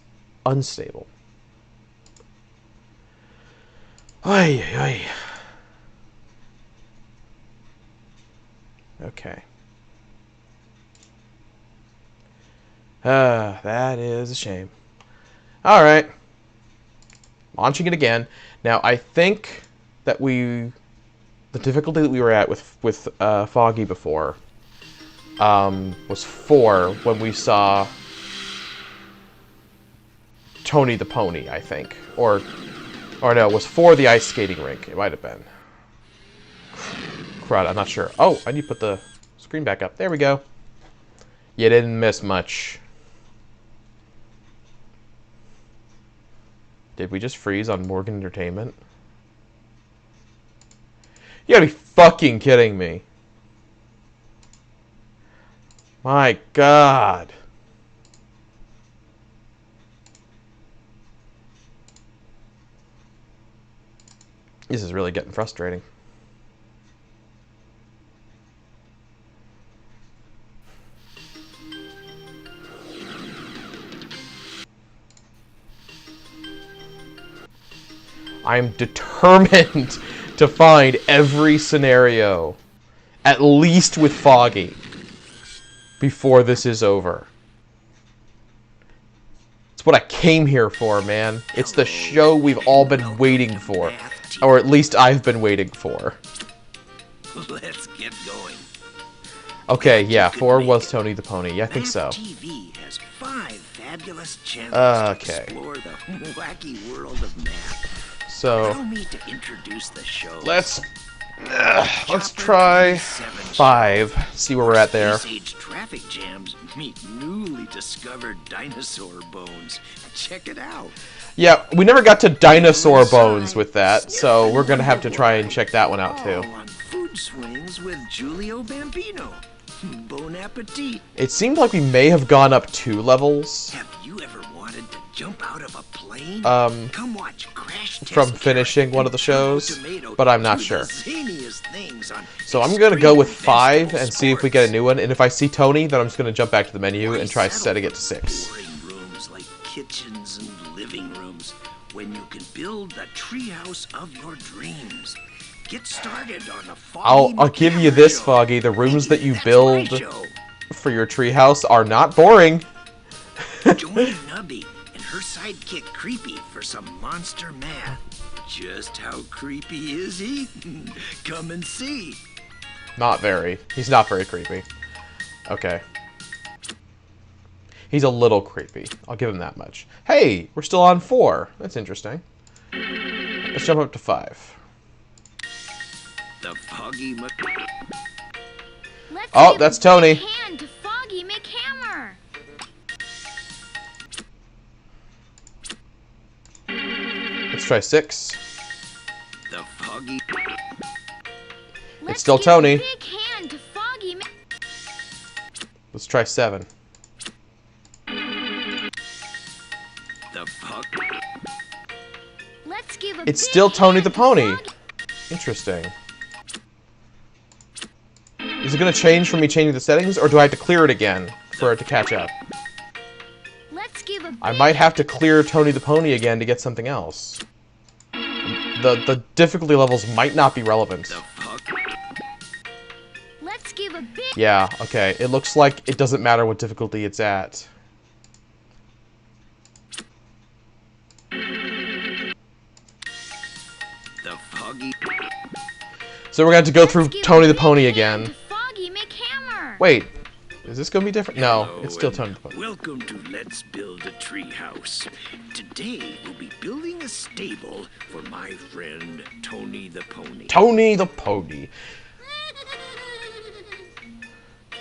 unstable. Ay, ay. Okay. That is a shame. All right. Launching it again. Now, I think that the difficulty that we were at with Foggy before was 4 when we saw Tony the Pony, I think. Or no, it was 4 the ice skating rink. It might have been. Crud, I'm not sure. Oh, I need to put the screen back up. There we go. You didn't miss much. Did we just freeze on Morgan Entertainment? You gotta be fucking kidding me. My God. This is really getting frustrating. I'm determined to find every scenario, at least with Foggy, before this is over. It's what I came here for, man. It's the show we've all been waiting for. Or at least I've been waiting for. Let's get going. Okay, yeah, 4 was Tony the Pony. Yeah, I think so. TV has 5 fabulous channels to Okay. explore the wacky world of math. So Allow me to introduce the show. let's try 5. See where we're at there. Ice Age traffic jams meet newly discovered dinosaur bones. Check it out. Yeah, we never got to dinosaur bones with that, so we're gonna have to try and check that one out too. All on Food Swings with Giulio Bambino. Bon appetit. It seemed like we may have gone up 2 levels. Have you ever wanted jump out of a plane? Come watch Crash Test from finishing one of the shows, but I'm not sure. So I'm gonna go with 5 and see if we get a new one. And if I see Tony, then I'm just gonna jump back to the menu and try setting it to 6. Rooms like kitchens and living rooms, when you can build the treehouse of your dreams. Get started on a Foggy I'll give you this, Foggy. The rooms that you build for your treehouse are not boring. Join Nubby and her sidekick Creepy for some monster math. Just how creepy is he? Come and see. Not very. He's not very creepy. Okay. He's a little creepy. I'll give him that much. Hey, we're still on 4. That's interesting. Let's jump up to 5. The Foggy Oh, that's Tony. Hand to Foggy McHammer. Let's try 6. The Foggy. It's still Tony. Big hand to Foggy Let's try 7. The Foggy. Let's give a It's big still Tony the hand to Pony. Foggy. Interesting. Is it going to change for me changing the settings, or do I have to clear it again for it to catch up? Let's give a I might have to clear Tony the Pony again to get something else. The difficulty levels might not be relevant. Let's give a big Yeah, okay. It looks like it doesn't matter what difficulty it's at. The Foggy. So we're going to have to go Let's through give a Tony the big Pony hand again. to Foggy McHammer. Wait, is this going to be different? No, Hello it's still and Tony the Pony. Welcome to Let's Build a Treehouse. Today we'll be building a stable for my friend Tony the Pony. Tony the Pony.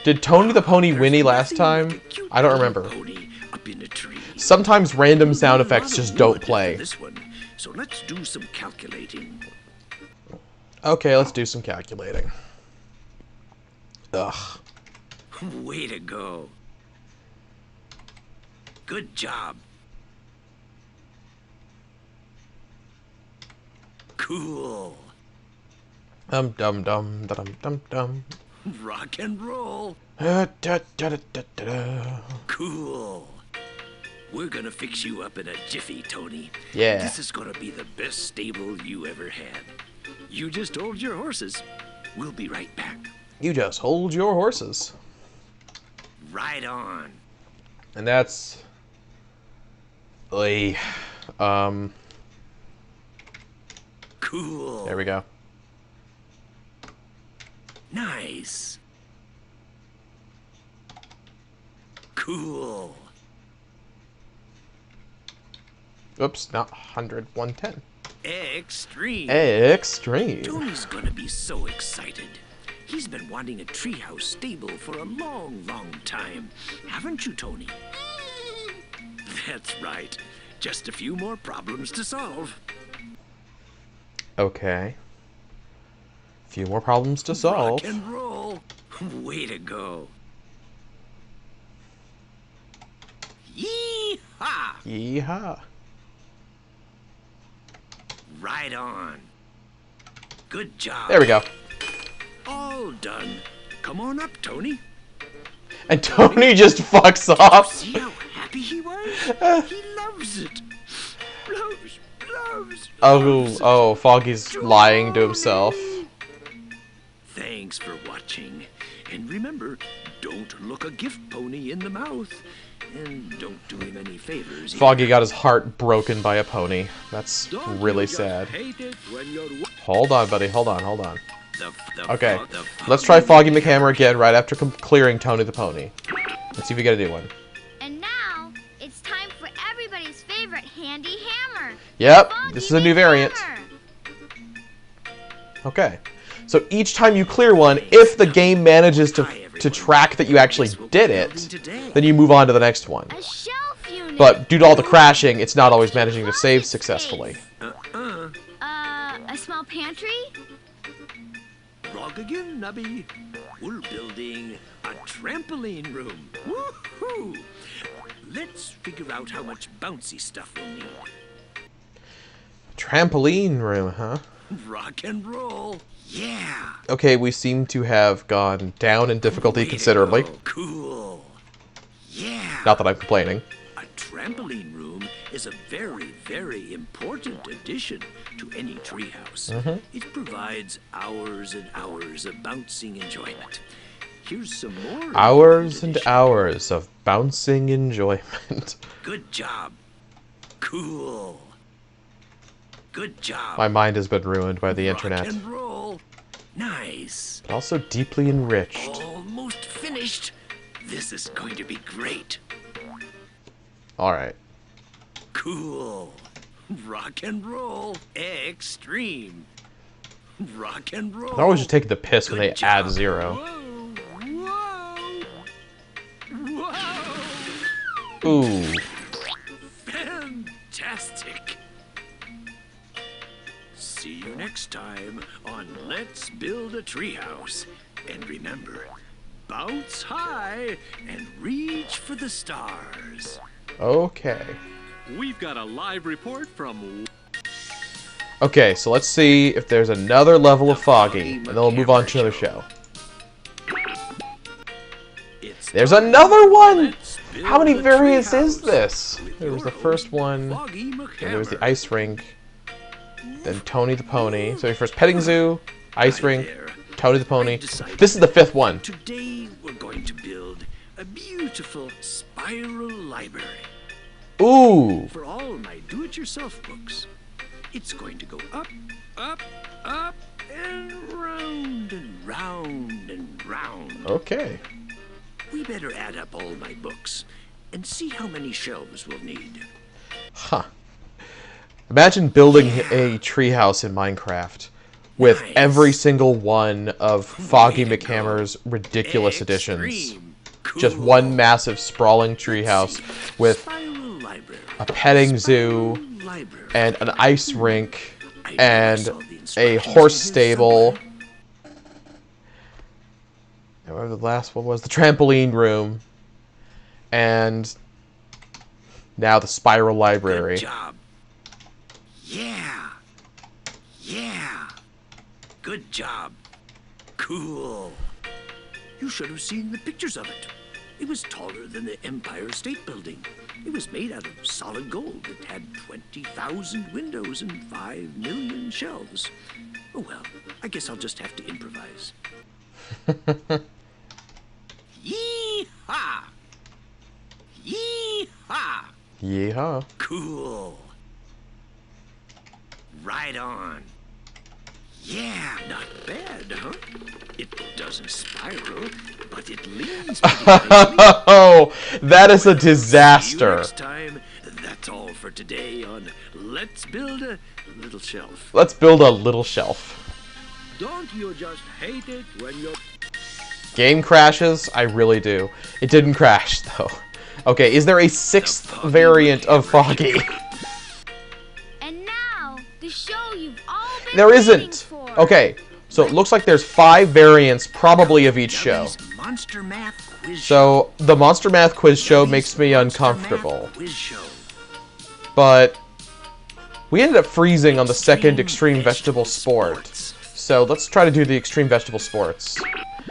Did Tony the Pony Winnie last time? I don't remember. Pony up in a tree. Sometimes random sound A lot effects of just don't wood for play. This one. So let's do some calculating. Okay, let's do some calculating. Ugh. Way to go. Good job. Cool. Dum dum dum dum dum dum. Rock and roll. Da, da, da, da, da, da. Cool. We're gonna fix you up in a jiffy, Tony. Yeah. This is gonna be the best stable you ever had. You just hold your horses. We'll be right back. You just hold your horses. Right on. And that's... Cool. There we go. Nice. Cool. Oops, not 100, 110. Extreme. Extreme. Tony's gonna be so excited. He's been wanting a treehouse stable for a long, long time. Haven't you, Tony? That's right. Just a few more problems to solve. Okay. Few more problems to solve. Rock and roll. Way to go. Yee-haw! Yeehaw. Right on. Good job. There we go. All done. Come on up, Tony. And Tony just fucks off. See how happy he was? He loves it. Loves Oh, Foggy's lying to himself. Thanks for watching. And remember, don't look a gift pony in the mouth. And don't do him any favors. either. Foggy got his heart broken by a pony. That's really sad. Hold on, buddy. Hold on. Okay, let's try Foggy McHammer again right after clearing Tony the Pony. Let's see if we get a new one. And now it's time for everybody's favorite handy hammer. Yep, Foggy this is a new variant. McHammer. Okay, so each time you clear one, if the game manages to track that you actually did it, then you move on to the next one. A shelf unit. But due to all the crashing, it's not always managing to save successfully. A small pantry? Wrong again, Nubby. We're building a trampoline room. Woohoo! Let let's figure out how much bouncy stuff we'll need. Trampoline room, huh? Rock and roll. Yeah. Okay, we seem to have gone down in difficulty Way to considerably. go. Cool. Yeah. Not that I'm complaining. A trampoline room is a very, very important addition to any treehouse. It provides hours and hours of bouncing enjoyment. Here's some more. Hours and hours of bouncing enjoyment. Good job. Cool. Good job. My mind has been ruined by the Rock internet. and roll. Nice. But also deeply enriched. Almost finished. This is going to be great. Alright. Cool. Rock and roll. Extreme. Rock and roll. They're always just taking the piss when they Good add job. 0. Whoa. Whoa. Whoa. Ooh. Fantastic. See you next time on Let's Build a Treehouse. And remember, bounce high and reach for the stars. Okay. We've got a live report from... Okay, so let's see if there's another level of Foggy, and then we'll move on to another show. It's There's time. another one! Let's build How many a variants treehouse is this? with There was your the first host, one, Foggy then there was the McHammer. ice rink, then Tony the Pony. So your first petting zoo, ice Hi rink, there. Tony the Pony. I've decided This is the 5th one. Today we're going to build a beautiful spiral library Ooh! for all my do-it-yourself books. It's going to go up, up, up, and round and round and round. Okay. We better add up all my books and see how many shelves we'll need. Huh. Imagine building a treehouse in Minecraft with Nice. every single one of Foggy Way to go. McHammer's ridiculous additions. Extreme. Just Cool. one massive sprawling treehouse with Spiral library. a petting zoo Spiral library. and an ice rink I know I and saw the a instructions horse in here stable. somewhere. And whatever the last one was, the trampoline room, and now the spiral library. Good job. Yeah. Yeah. Good job. Cool. You should have seen the pictures of it. It was taller than the Empire State Building. It was made out of solid gold. It had 20,000 windows and 5 million shelves. Oh well, I guess I'll just have to improvise. Yee-haw! Yee-haw! Yeehaw. Cool. Right on. Yeah, not bad, huh? It doesn't spiral, but it leans pretty nicely. Oh, that is a See you disaster. next time. That's all for today on Let's Build a Little Shelf. Let's build a little shelf. Don't you just hate it when you're... Game crashes? I really do. It didn't crash, though. Okay, is there a 6th variant of Foggy? And now, the show you've all been There waiting isn't. for. Okay, so it looks like there's 5 variants, probably, of each show. Debbie's Monster Math Quiz So, the Monster Math Quiz show Debbie's makes me Monster Math uncomfortable. Quiz show. But we ended up freezing on the second Extreme Vegetable Sport. So let's try to do the Extreme Vegetable Sports.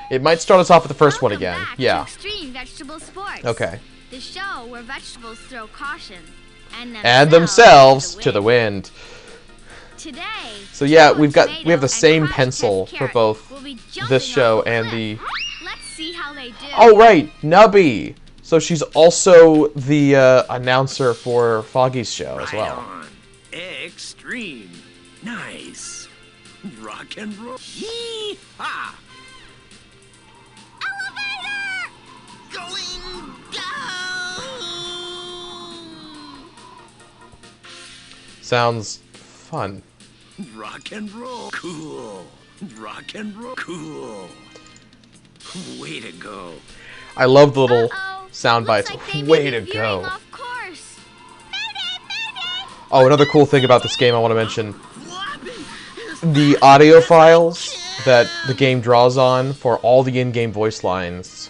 It might start us off with the first one Welcome again. back to Yeah. Extreme Vegetable Sports. Okay. The show where vegetables throw caution And themselves to the wind. Today. So yeah, Tomato we have the and same Crushed pencil Test for Carrot both will be jumping this show off a and cliff. the... Let's see how they do. Oh right, Nubby! So she's also the announcer for Foggy's show as Right well. on. Extreme. Nice. Rock and roll. Yee-haw! Elevator! Going down! Sounds fun. Rock and roll. Cool. Rock and roll. Cool. Way to go. I love the little Uh-oh. sound bites. Looks like they may Way be to veering go. off course. Oh, another cool thing about this game I want to mention. The audio files that the game draws on for all the in-game voice lines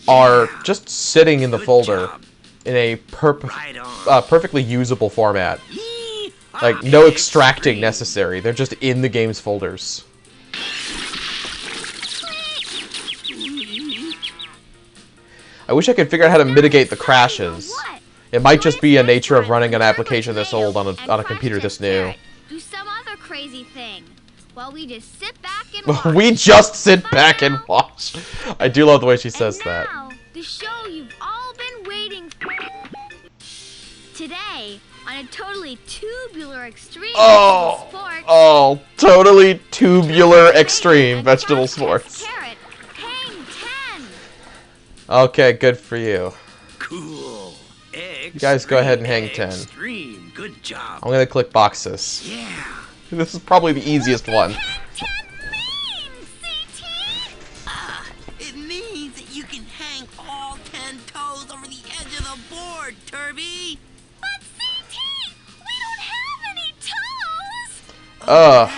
are just sitting in the Good folder. job. in a Right on. perfectly usable format. Yee-haw! Like, no extracting Extreme. necessary. They're just in the game's folders. I wish I could figure out how to mitigate the crashes. What? It might just be a nature of running an Turbo application this old on Tomato a and computer this Crash new. Test Carrot do some other crazy thing while we just sit back and watch. We just sit back and watch. I do love the way she says And that. now, the show you've all been waiting for. Today, on a totally tubular extreme Oh, sports. oh, totally tubular Tomato extreme and vegetable Crash Test sports. Carrot, hang 10. Okay, good for you. Cool. You guys go ahead and hang 10. Extreme. Good job. I'm gonna click boxes. Yeah. This is probably the easiest one. It means that you can hang all 10 toes over the edge of the board, Turby. But CT, we don't have any toes. Ugh.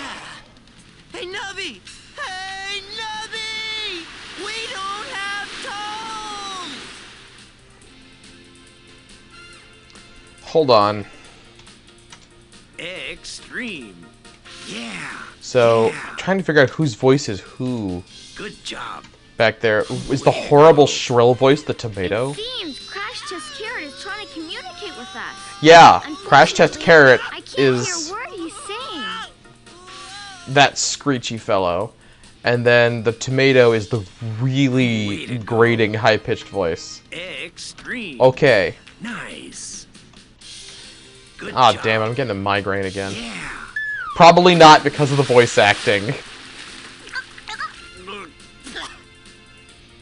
Hey, Nubby! Hey, Nubby! We don't have toes! Hold on. Extreme. Yeah. So, Yeah. trying to figure out whose voice is who Good job. back there. Is the horrible shrill voice the tomato? It seems Crash Test Carrot is trying to communicate with us. Yeah, Crash Test Carrot I can't is hear a word he's saying. that screechy fellow. And then the tomato is the Way really to go. grating, high-pitched voice. Extreme. Okay. Nice. Good Ah, job. damn it, I'm getting a migraine again. Yeah. Probably not because of the voice acting.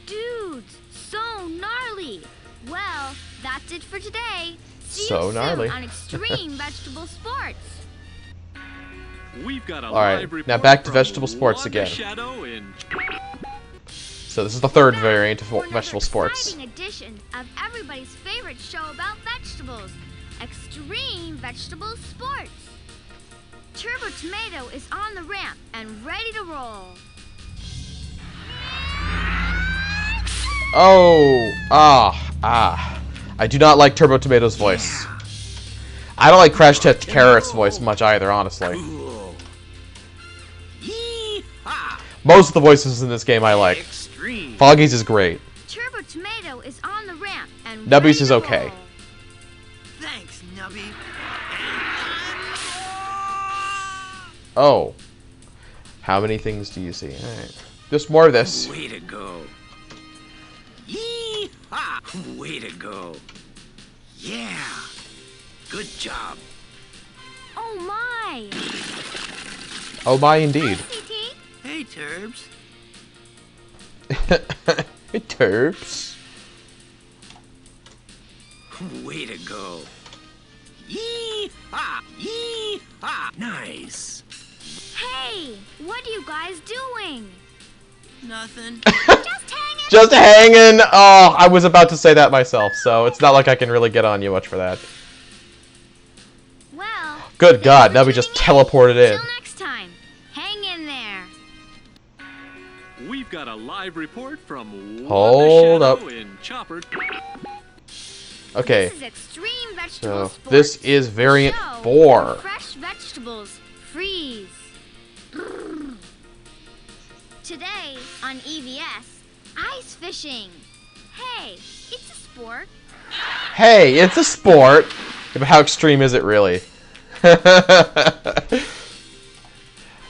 Dudes, so gnarly. Well, that's it for today. See So you gnarly. soon on Extreme Vegetable Sports. We've got a All right, live report now back to from vegetable sports Wanda again. Shadow in So this is the third Back variant of for another vegetable sports. exciting edition of everybody's favorite show about vegetables, Extreme Vegetable Sports. Turbo Tomato is on the ramp and ready to roll. Oh, I do not like Turbo Tomato's voice. I don't like Crash Test Carrot's voice much either, honestly. Cool. Yee-haw! Most Most of the voices in this game I like. Extreme. Foggy's is great. Turbo Tomato is on the ramp and Nubby's ready is to okay. roll. Thanks, Nubby. Oh. How many things do you see? Alright. Just more of this. Way to go. Yee-haw! Way to go. Yeah. Good job. Oh my! Oh my, indeed. CT? Hey, Turbs. Hey, Terps. Way to go. Yee-haw! Yee-haw! Nice. Hey, what are you guys doing? Nothing. Just hanging. Just hanging. Oh, I was about to say that myself, so it's not like I can really get on you much for that. Well, Good God, thanks now for we just tuning in. teleported in. Till next time, hang in there. We've got a live report from Wanda Hold Shadow up. in Chopper. Okay, This is Extreme Vegetable so Sports, this is the variant show 4. where fresh vegetables freeze. Today on EVS, ice fishing. Hey, it's a sport. Hey, it's a sport. But how extreme is it really?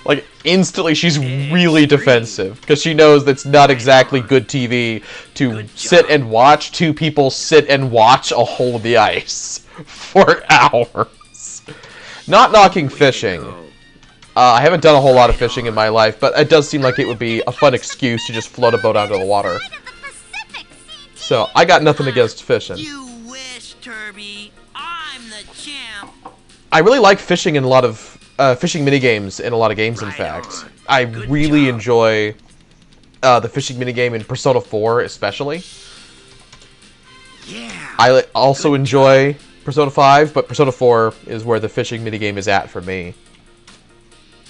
Like, instantly she's really defensive. Because she knows that's not exactly good TV to Good sit job. and watch two people sit and watch a hole of the ice for hours. Not knocking fishing. Go. I haven't done a whole lot of fishing in my life, but it does seem like it would be a fun excuse to just float a boat out of the water. Side of the Pacific, CT. So, I got nothing against fishing. You wish, Turby. I'm the champ. I really like fishing in a lot of fishing minigames in a lot of games. In Right fact, on. I Good really job. enjoy the fishing minigame in Persona 4, especially. Yeah. I also enjoy Persona 5, but Persona 4 is where the fishing minigame is at for me.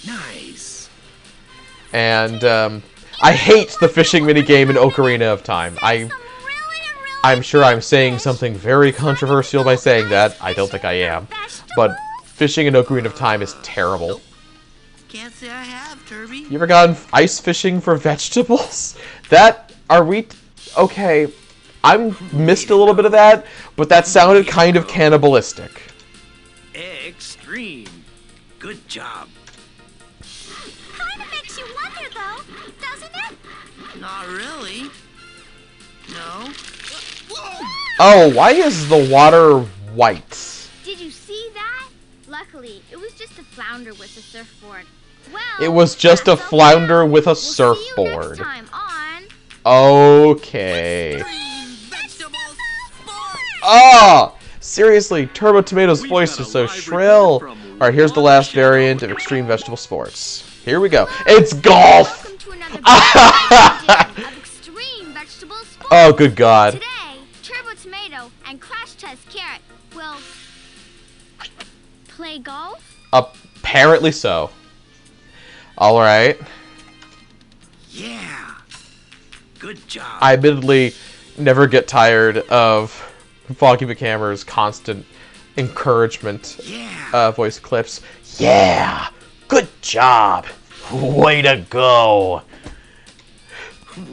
Nice. And I hate the fishing minigame in Ocarina of Time. Some really, really I'm sure I'm saying something very controversial by saying that. I don't think I am. But fishing in Ocarina of Time is terrible. Can't say I have, Turby. You ever gone ice fishing for vegetables? That, are we... Okay, I missed a little bit of that, but that sounded kind of cannibalistic. Extreme. Good job. Kind of makes you wonder, though, doesn't it? Not really. No. Oh, why is the water white? Did you see that? Luckily, it was just a flounder with a surfboard. Well, It was just a that's okay. flounder with a We'll see you surfboard. next time on Okay. Extreme vegetable sport. Ah! Seriously, Turbo Tomato's We've voice got is a so live shrill. report from Alright, here's the Wanda last Shadow. variant of Extreme Vegetable Sports. Here we go. It's golf! Welcome to another edition of Extreme Vegetable Sports. Oh, good God. Today, Turbo Tomato and Crash Test Carrot will play golf. Apparently so. Alright. Yeah. Good job. I admittedly never get tired of Foggy McHammer's constant encouragement Yeah. voice clips. Yeah! Good job! Way to go!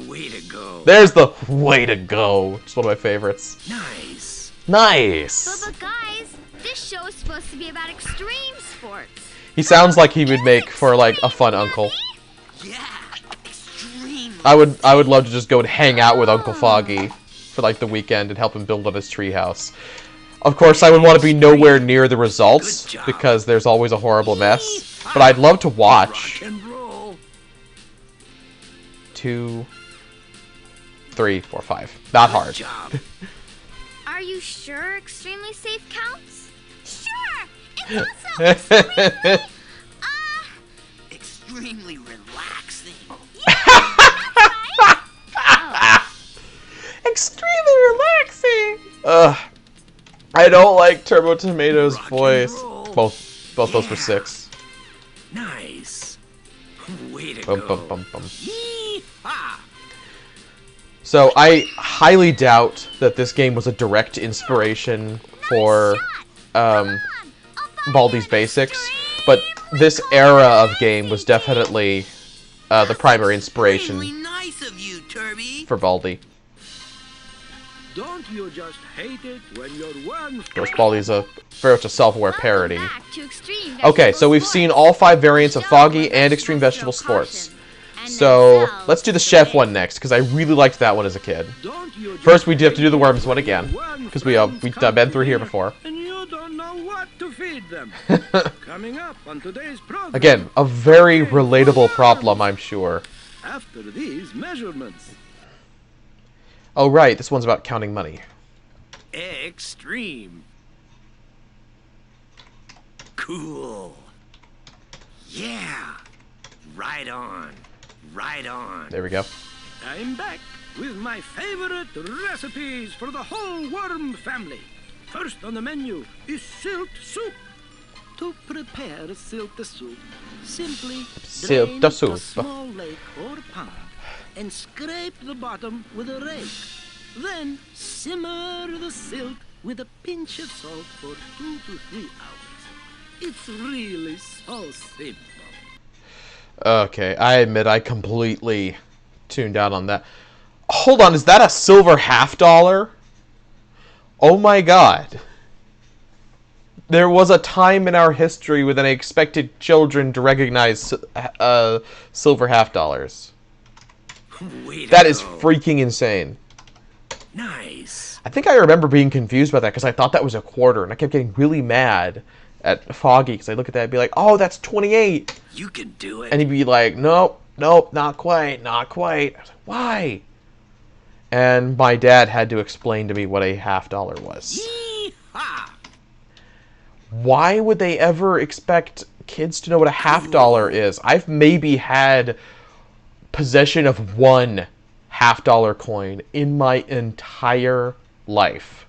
Way to go. There's the way to go. It's one of my favorites. Nice. Nice! But guys, this show is supposed to be about extreme sports. He sounds like he would make for like a fun uncle. Yeah. Extreme. I would love to just go and hang out with Uncle Foggy for like the weekend and help him build on his treehouse. Of course, I would want to be nowhere near the results because there's always a horrible mess. But I'd love to watch. Rock and roll. 2, 3, 4, 5. Not Good hard. job. Are you sure extremely safe counts? Sure! It's also extremely... Extremely relaxing. Extremely relaxing. Ugh. I don't like Turbo Tomato's Rock and voice. roll. Both those were 6. Nice. Way to Bum, go. bum, bum, bum. Yee-haw. So I highly doubt that this game was a direct inspiration for Baldi's Basics, but this era of game was definitely the primary inspiration Extremely nice of you, Turby. for Baldi. Don't you just hate it when you're one Of course, Baldi's a very much a self-aware parody. Welcome back to Extreme Okay, Vegetable so we've Sports. seen all 5 variants of Show Foggy where and Extreme Vegetable vegetables Sports. show caution, and So themselves let's do the to chef the one next, because I really liked that one as a kid. Don't you just First, we do have to do the hate worms it one when again, your one because we've friends been come through here to before. And you don't know what to feed them. Coming up on today's program. Again, a very relatable problem, I'm sure. After these measurements. Oh right, this one's about counting money. Extreme. Cool. Yeah. Right on. Right on. There we go. I'm back with my favorite recipes for the whole worm family. First on the menu is silt soup. To prepare silt soup, simply Silt drain soup. a small lake or pond and scrape the bottom with a rake. Then simmer the silt with a pinch of salt for 2 to 3 hours. It's really so simple. Okay, I admit I completely tuned out on that. Hold on, is that a silver $half? Oh my god. There was a time in our history when I expected children to recognize silver $half. Way to That is go. freaking insane. Nice. I think I remember being confused by that because I thought that was a quarter, and I kept getting really mad at Foggy because I look at that and be like, oh, that's 28. You can do it. And he'd be like, nope, nope, not quite, not quite. I was like, why? And my dad had to explain to me what a $half was. Yee-haw. Why would they ever expect kids to know what a $half is? I've maybe had possession of one $half coin in my entire life.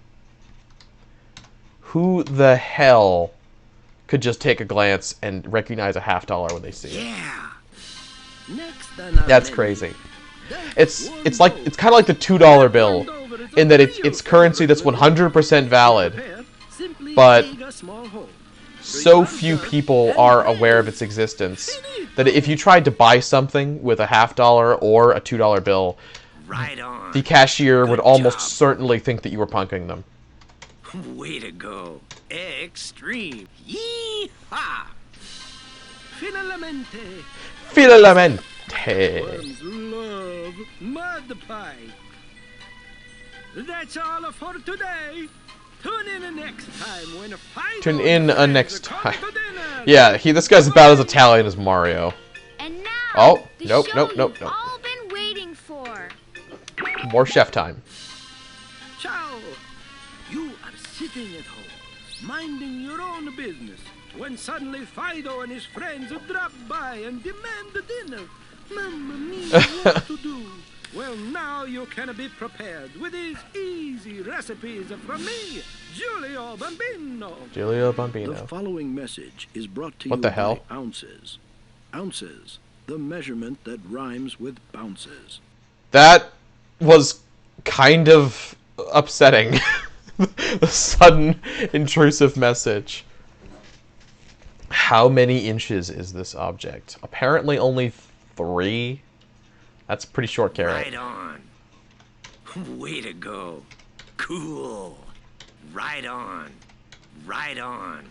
Who the hell could just take a glance and recognize a $half when they see it? Yeah. Next on our That's menu, crazy. duck It's warmed kind of like the $2 bill. over in that it's currency that's 100% valid, but so few people are aware of its existence that if you tried to buy something with a $50 or a $2 bill, the cashier would almost certainly think that you were punking them. Way to go. Extreme. Yee-haw! Finalmente. Finalmente. Worms love mud pie. That's all for today. Tune in next time when Fido Tune in next time. comes to dinner. Yeah, this guy's about as Italian as Mario. And now, Oh, the nope, show nope. you've all been waiting for. More chef time. Ciao. You are sitting at home, minding your own business, when suddenly Fido and his friends drop by and demand the dinner. Mamma mia, what to do? Well, now you can be prepared with these easy recipes from me, Giulio Bambino. Giulio The Bambino. following message is brought to What you the hell? by ounces. Ounces, the measurement that rhymes with bounces. That was kind of upsetting. The sudden intrusive message. How many inches is this object? Apparently only 3. That's a pretty short carrot. Right on. Way to go. Cool. Right on. Right on.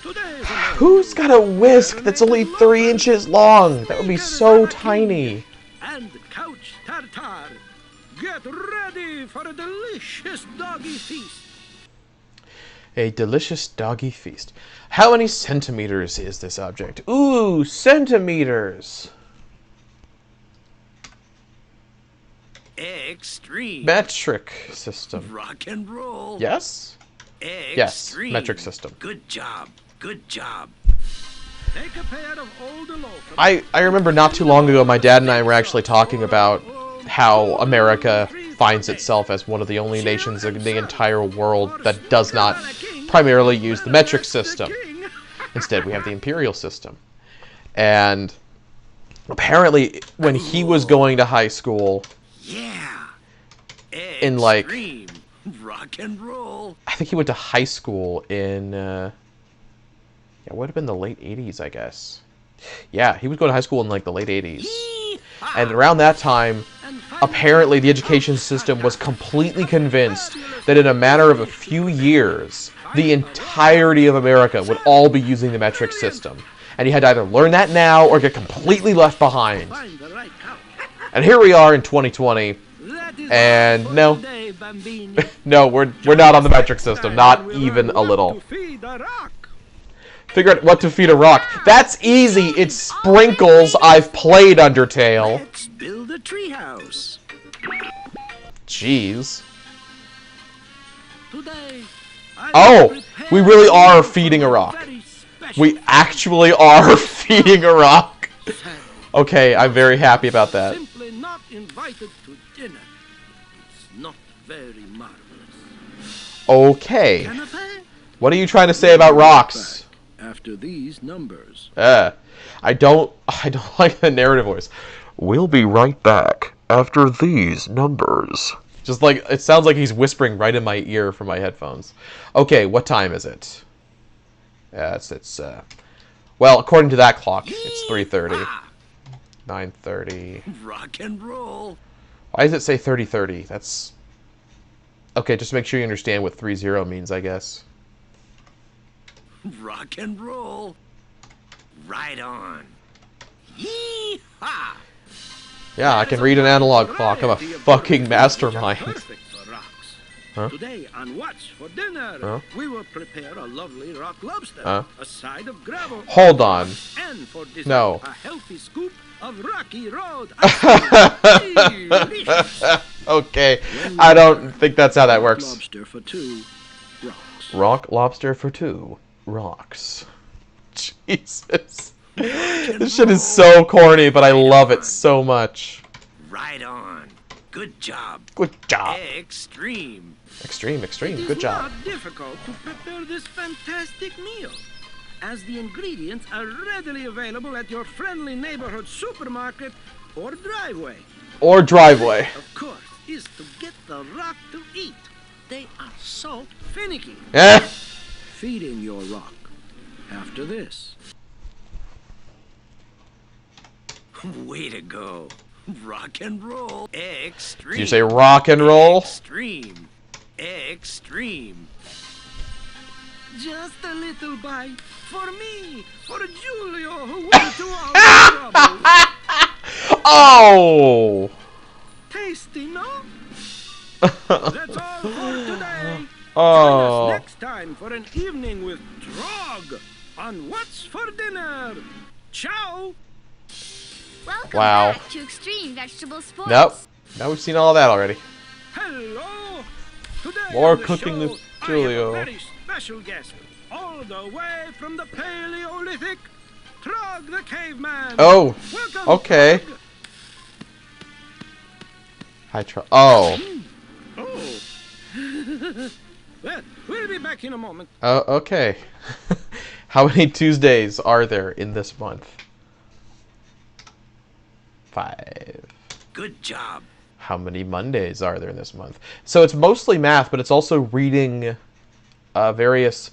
Today's Who's got a whisk that's only 3 inches long? That would be so tiny. and couch tartare. Get ready for a delicious doggy feast. A delicious doggy feast. How many centimeters is this object? Ooh, centimeters. Extreme. Metric system. Rock and roll. Yes? Extreme. Yes, metric system. Good job. Good job. Take a pair of old loaf. I remember not too long ago my dad and I were actually talking about how America finds itself as one of the only nations in the entire world that does not primarily use the metric system. Instead, we have the imperial system. And apparently, when he was going to high school, Yeah. in like, Extreme. Rock and roll. I think he went to high school in, yeah, it would have been the late 80s, I guess. Yeah, he was going to high school in like the late 80s. And around that time, apparently the education system was completely convinced that in a matter of a few years, the entirety of America would all be using the metric system. And he had to either learn that now or get completely left behind. Find the right couch. And here we are in 2020. That is And all for no. today, Bambino. No, we're not on the metric system, not even a little. To feed a rock. Figure out what to feed a rock. That's easy. It's sprinkles. I've played Undertale. Let's build a treehouse. Jeez. Today, Oh, we really are feeding a rock. We actually are feeding a rock. Okay, I'm very happy about that. Simply not invited to dinner. It's not very marvelous. Okay. Canapé? What are you trying to say about rocks? After these numbers. I don't like the narrative voice. We'll be right back after these numbers. Just like, it sounds like he's whispering right in my ear from my headphones. Okay, what time is it? Yeah, it's well, according to that clock, it's 3:30. 9:30. Rock and roll. Why does it say 30:30? That's... Okay, just make sure you understand what 30 means, I guess. Rock and roll. Right on. Yee-haw! Yeah, I can read an analog clock. I'm a fucking mastermind. Perfect for rocks. Huh? Today on What's for Dinner, Huh? we will prepare a lovely rock lobster, Huh? a side of gravel, Hold on. and for dessert, No. a healthy scoop of Rocky Road ice cream. Delicious. Okay, I don't think that's how that works. Lobster for 2 rocks. Rock lobster for 2 rocks. Jesus. This shit is so corny, but I love it so much. Right on. Good job. Good job. Extreme. Extreme. It Good is job. not difficult to prepare this fantastic meal, as the ingredients are readily available at your friendly neighborhood supermarket or driveway. Or driveway. Of course, is to get the rock to eat. They are so finicky. Eh. Feeding your rock. After this. Way to go. Rock and roll. Extreme. Did you say rock and roll? Extreme. Extreme. Just a little bite for me, for Julio, who went to all the trouble. Oh! Tasty, no? That's all for today. Oh. Join us next time for an evening with Trog on What's for Dinner. Ciao. Welcome Wow. back to Extreme Vegetable Sports. Nope. Now we've seen all that already. Hello. Today More on the cooking show, with Julio. I have a very special guest, all the way from the Paleolithic, Trog the Caveman. Oh. Welcome, Okay. Trog. Hi, Oh. Oh. Well, we'll be back in a moment. Okay. How many Tuesdays are there in this month? 5. Good job. How many Mondays are there in this month? So it's mostly math, but it's also reading various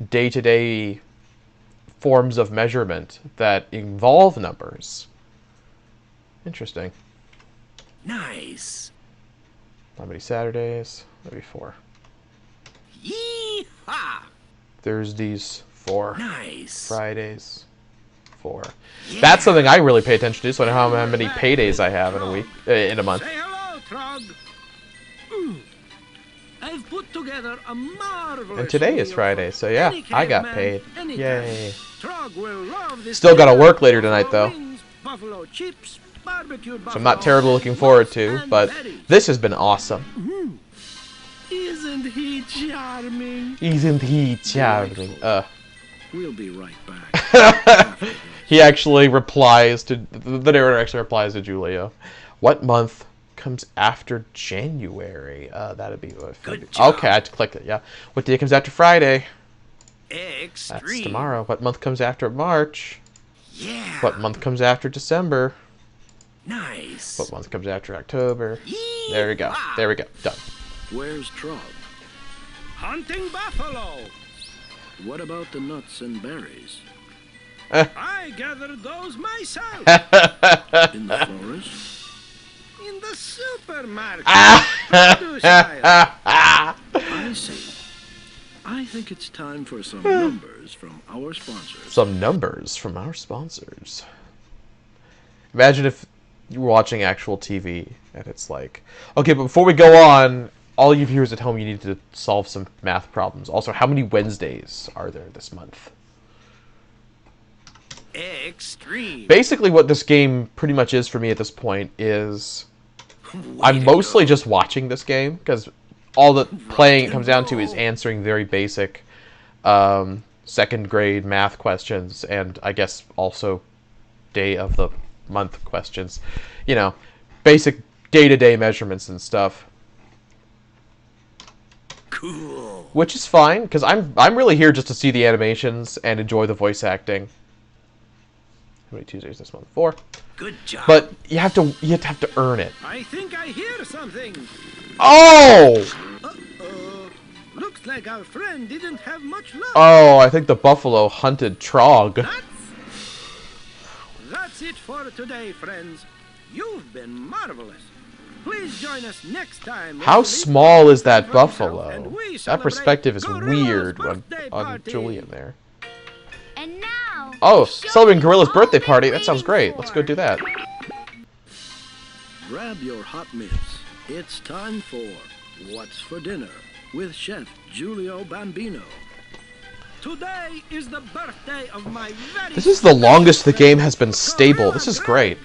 day-to-day forms of measurement that involve numbers. Interesting. Nice. How many Saturdays? Maybe 4. Yee-haw. Thursdays, 4. Nice. Fridays, 4. Yeah. That's something I really pay attention to, so I know how many paydays I have in a week, in a month. Say hello, Trog. I've put together a marvelous. And today is meal Friday, for so yeah, any I got caveman, paid. anytime. Yay. Trog will love this. Still gotta dinner. work later tonight, Buffalo though. wings, buffalo chips, barbecued So I'm not buffalo, terribly looking forward nuts to, and but berries. this has been awesome. Isn't he charming? Isn't he charming? We'll be right back. He actually replies to, the narrator actually replies to Julio. What month comes after January? That'd be... Good job. Okay, I had to click it, yeah. What day comes after Friday? Extreme. That's tomorrow. What month comes after March? Yeah. What month comes after December? Nice. What month comes after October? There we go. There we go. Done. Where's Trog? Hunting buffalo. What about the nuts and berries? I gathered those myself In the forest? in the supermarket. Produce Ah! aisle. I see. I think it's time for some numbers from our sponsors. Some numbers from our sponsors. Imagine if you were watching actual TV and it's like, okay, but before we go on, all you viewers at home, you need to solve some math problems. Also, how many Wednesdays are there this month? Extreme. Basically, what this game pretty much is for me at this point is Way I'm to mostly go. just watching this game because all the playing it comes down to is answering very basic second grade math questions and I guess also day of the month questions. You know, basic day-to-day measurements and stuff. Cool. Which is fine because I'm really here just to see the animations and enjoy the voice acting. How many Tuesdays this month? 4. Good job. But you have to earn it. I think I hear something. Oh! Uh-oh. Looks like our friend didn't have much luck. Oh, I think the buffalo hunted Trog. That's it for today, friends. You've been marvelous. Please join us next time. when How we leave small is that for himself buffalo? and we That celebrate perspective is Gorilla's weird birthday on party. Julian there. And now. Oh, the show celebrating you've Gorilla's all birthday been party. That sounds waiting great. for. Let's go do that. Grab your hot mitts. It's time for What's for Dinner with Chef Julio Bambino. Today is the birthday of my very This is the longest the game has been stable. This is great.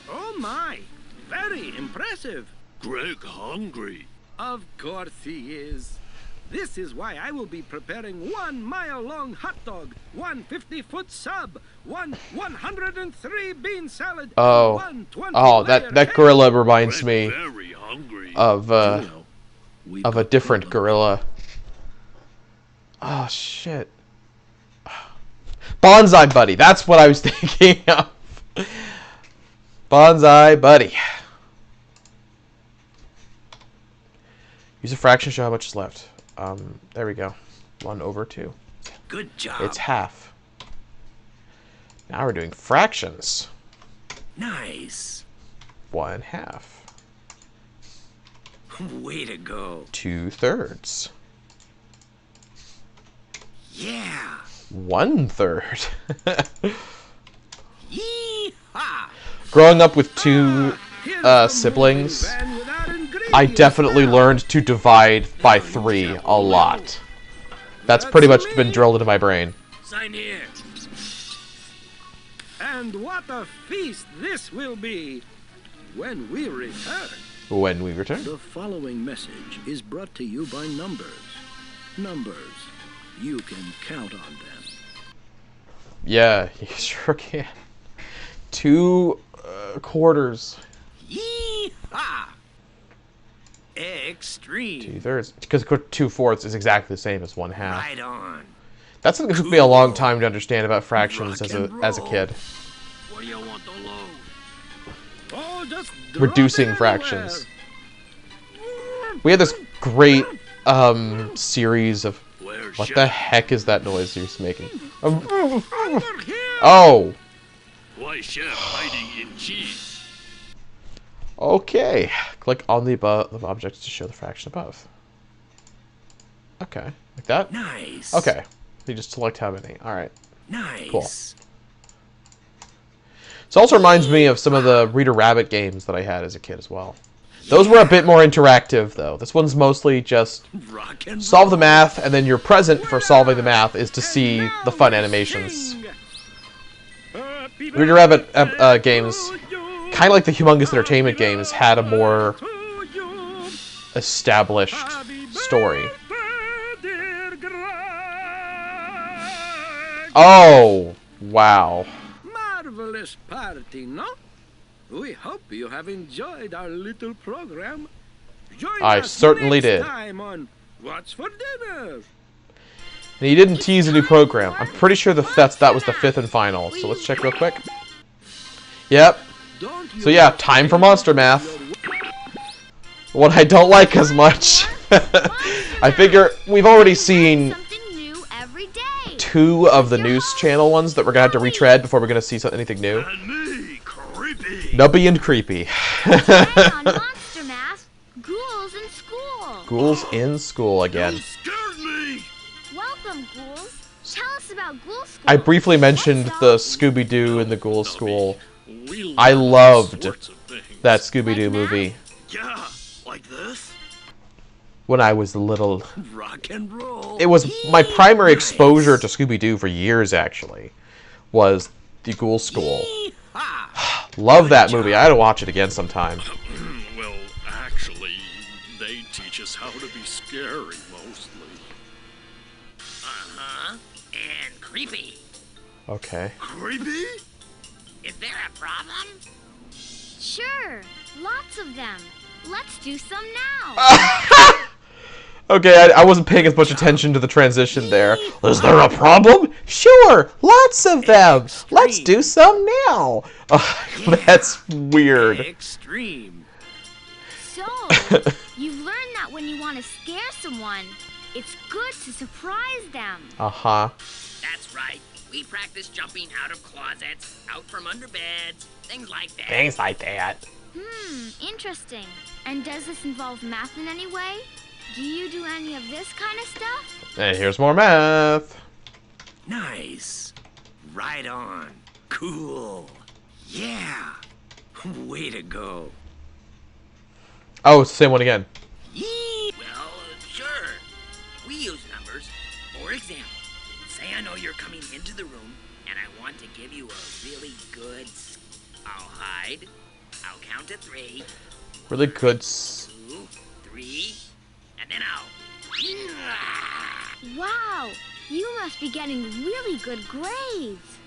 Oh my, very impressive. Greg hungry. Of course he is. This is why I will be preparing 1 mile-long hot dog, 1 50-foot sub, 1 103-bean salad, Oh. and 1 Oh, that gorilla reminds me Very hungry. of Julio, we've a got different problems. gorilla. Oh shit. Bonsai Buddy. That's what I was thinking of. Bonsai buddy. Use a fraction to show how much is left. There we go. 1/2. Good job. It's half. Now we're doing fractions. Nice. 1/2. Way to go. 2/3. Yeah. 1/3. Yee-haw. Growing up with two siblings, I definitely learned to divide by 3 a lot. That's pretty much been drilled into my brain. Sign here. And what a feast this will be when we return. When we return. The following message is brought to you by Numbers. Numbers. You can count on them. Yeah, you sure can. 2 quarters. Yee-haw. Extreme. 2/3. Because 2/4 is exactly the same as 1/2. Right on. That's something that took me a long time to understand about fractions as a kid. What do you want to load? Oh, just Reducing fractions. We had this great series of... Where's What Chef? the heck is that noise you're making? Oh! Why Chef hiding in cheese? Okay. Click on the above objects to show the fraction above. Okay. Like that? Nice. Okay. You just select how many. Alright. Nice. Cool. This also reminds me of some of the Reader Rabbit games that I had as a kid as well. Those were a bit more interactive, though. This one's mostly just Rock and solve the math, and then your present for solving the math is to see the fun animations. Reader Rabbit games, kind of like the Humongous Entertainment games, had a more established story. Oh, wow. Marvelous party, no? We hope you have enjoyed our little program. Join I us certainly next did. time on What's for Dinner? And he didn't tease a new program. I'm pretty sure that was the 5th and final. So let's check real quick. Yep. So yeah, time for Monster Math. What I don't like as much. I figure we've already seen Something new every day. 2 of the news channel ones that we're gonna have to retread before we're gonna see anything new. And me, creepy. Nubby and creepy. Today on Monster Math, ghouls in school. Ghouls in school again. You scared me. Welcome, ghouls. Tell us about ghoul school. I briefly mentioned What's the up? Scooby-Doo in the Ghoul School. We I learned all loved sorts of things. that Scooby-Doo Like math? movie Yeah, like this. when I was little. Rock and roll. It was my primary exposure to Scooby-Doo for years, actually, was the Ghoul School. Yee-haw. Love that movie. I had to watch it again sometime. Well, actually, they teach us how to be scary mostly. Uh-huh. And creepy. Okay. Creepy? Is there a problem? Sure, lots of them. Let's do some now. Okay, I wasn't paying as much attention to the transition there. Is there a problem? Sure, lots of them. Let's do some now. That's weird. Extreme. So, you've learned that when you want to scare someone, it's good to surprise them. Uh-huh. That's right. We practice jumping out of closets, out from under beds, things like that. Things like that. Interesting. And does this involve math in any way? Do you do any of this kind of stuff? And here's more math. Nice. Right on. Cool. Yeah. Way to go. Oh, it's the same one again. Yee! Well, sure. We use numbers. For example, say I know you're coming into the room, and I want to give you a really good... I'll hide. I'll count to 3. Really good. 2, 3, and then I'll... Wow, you must be getting really good grades.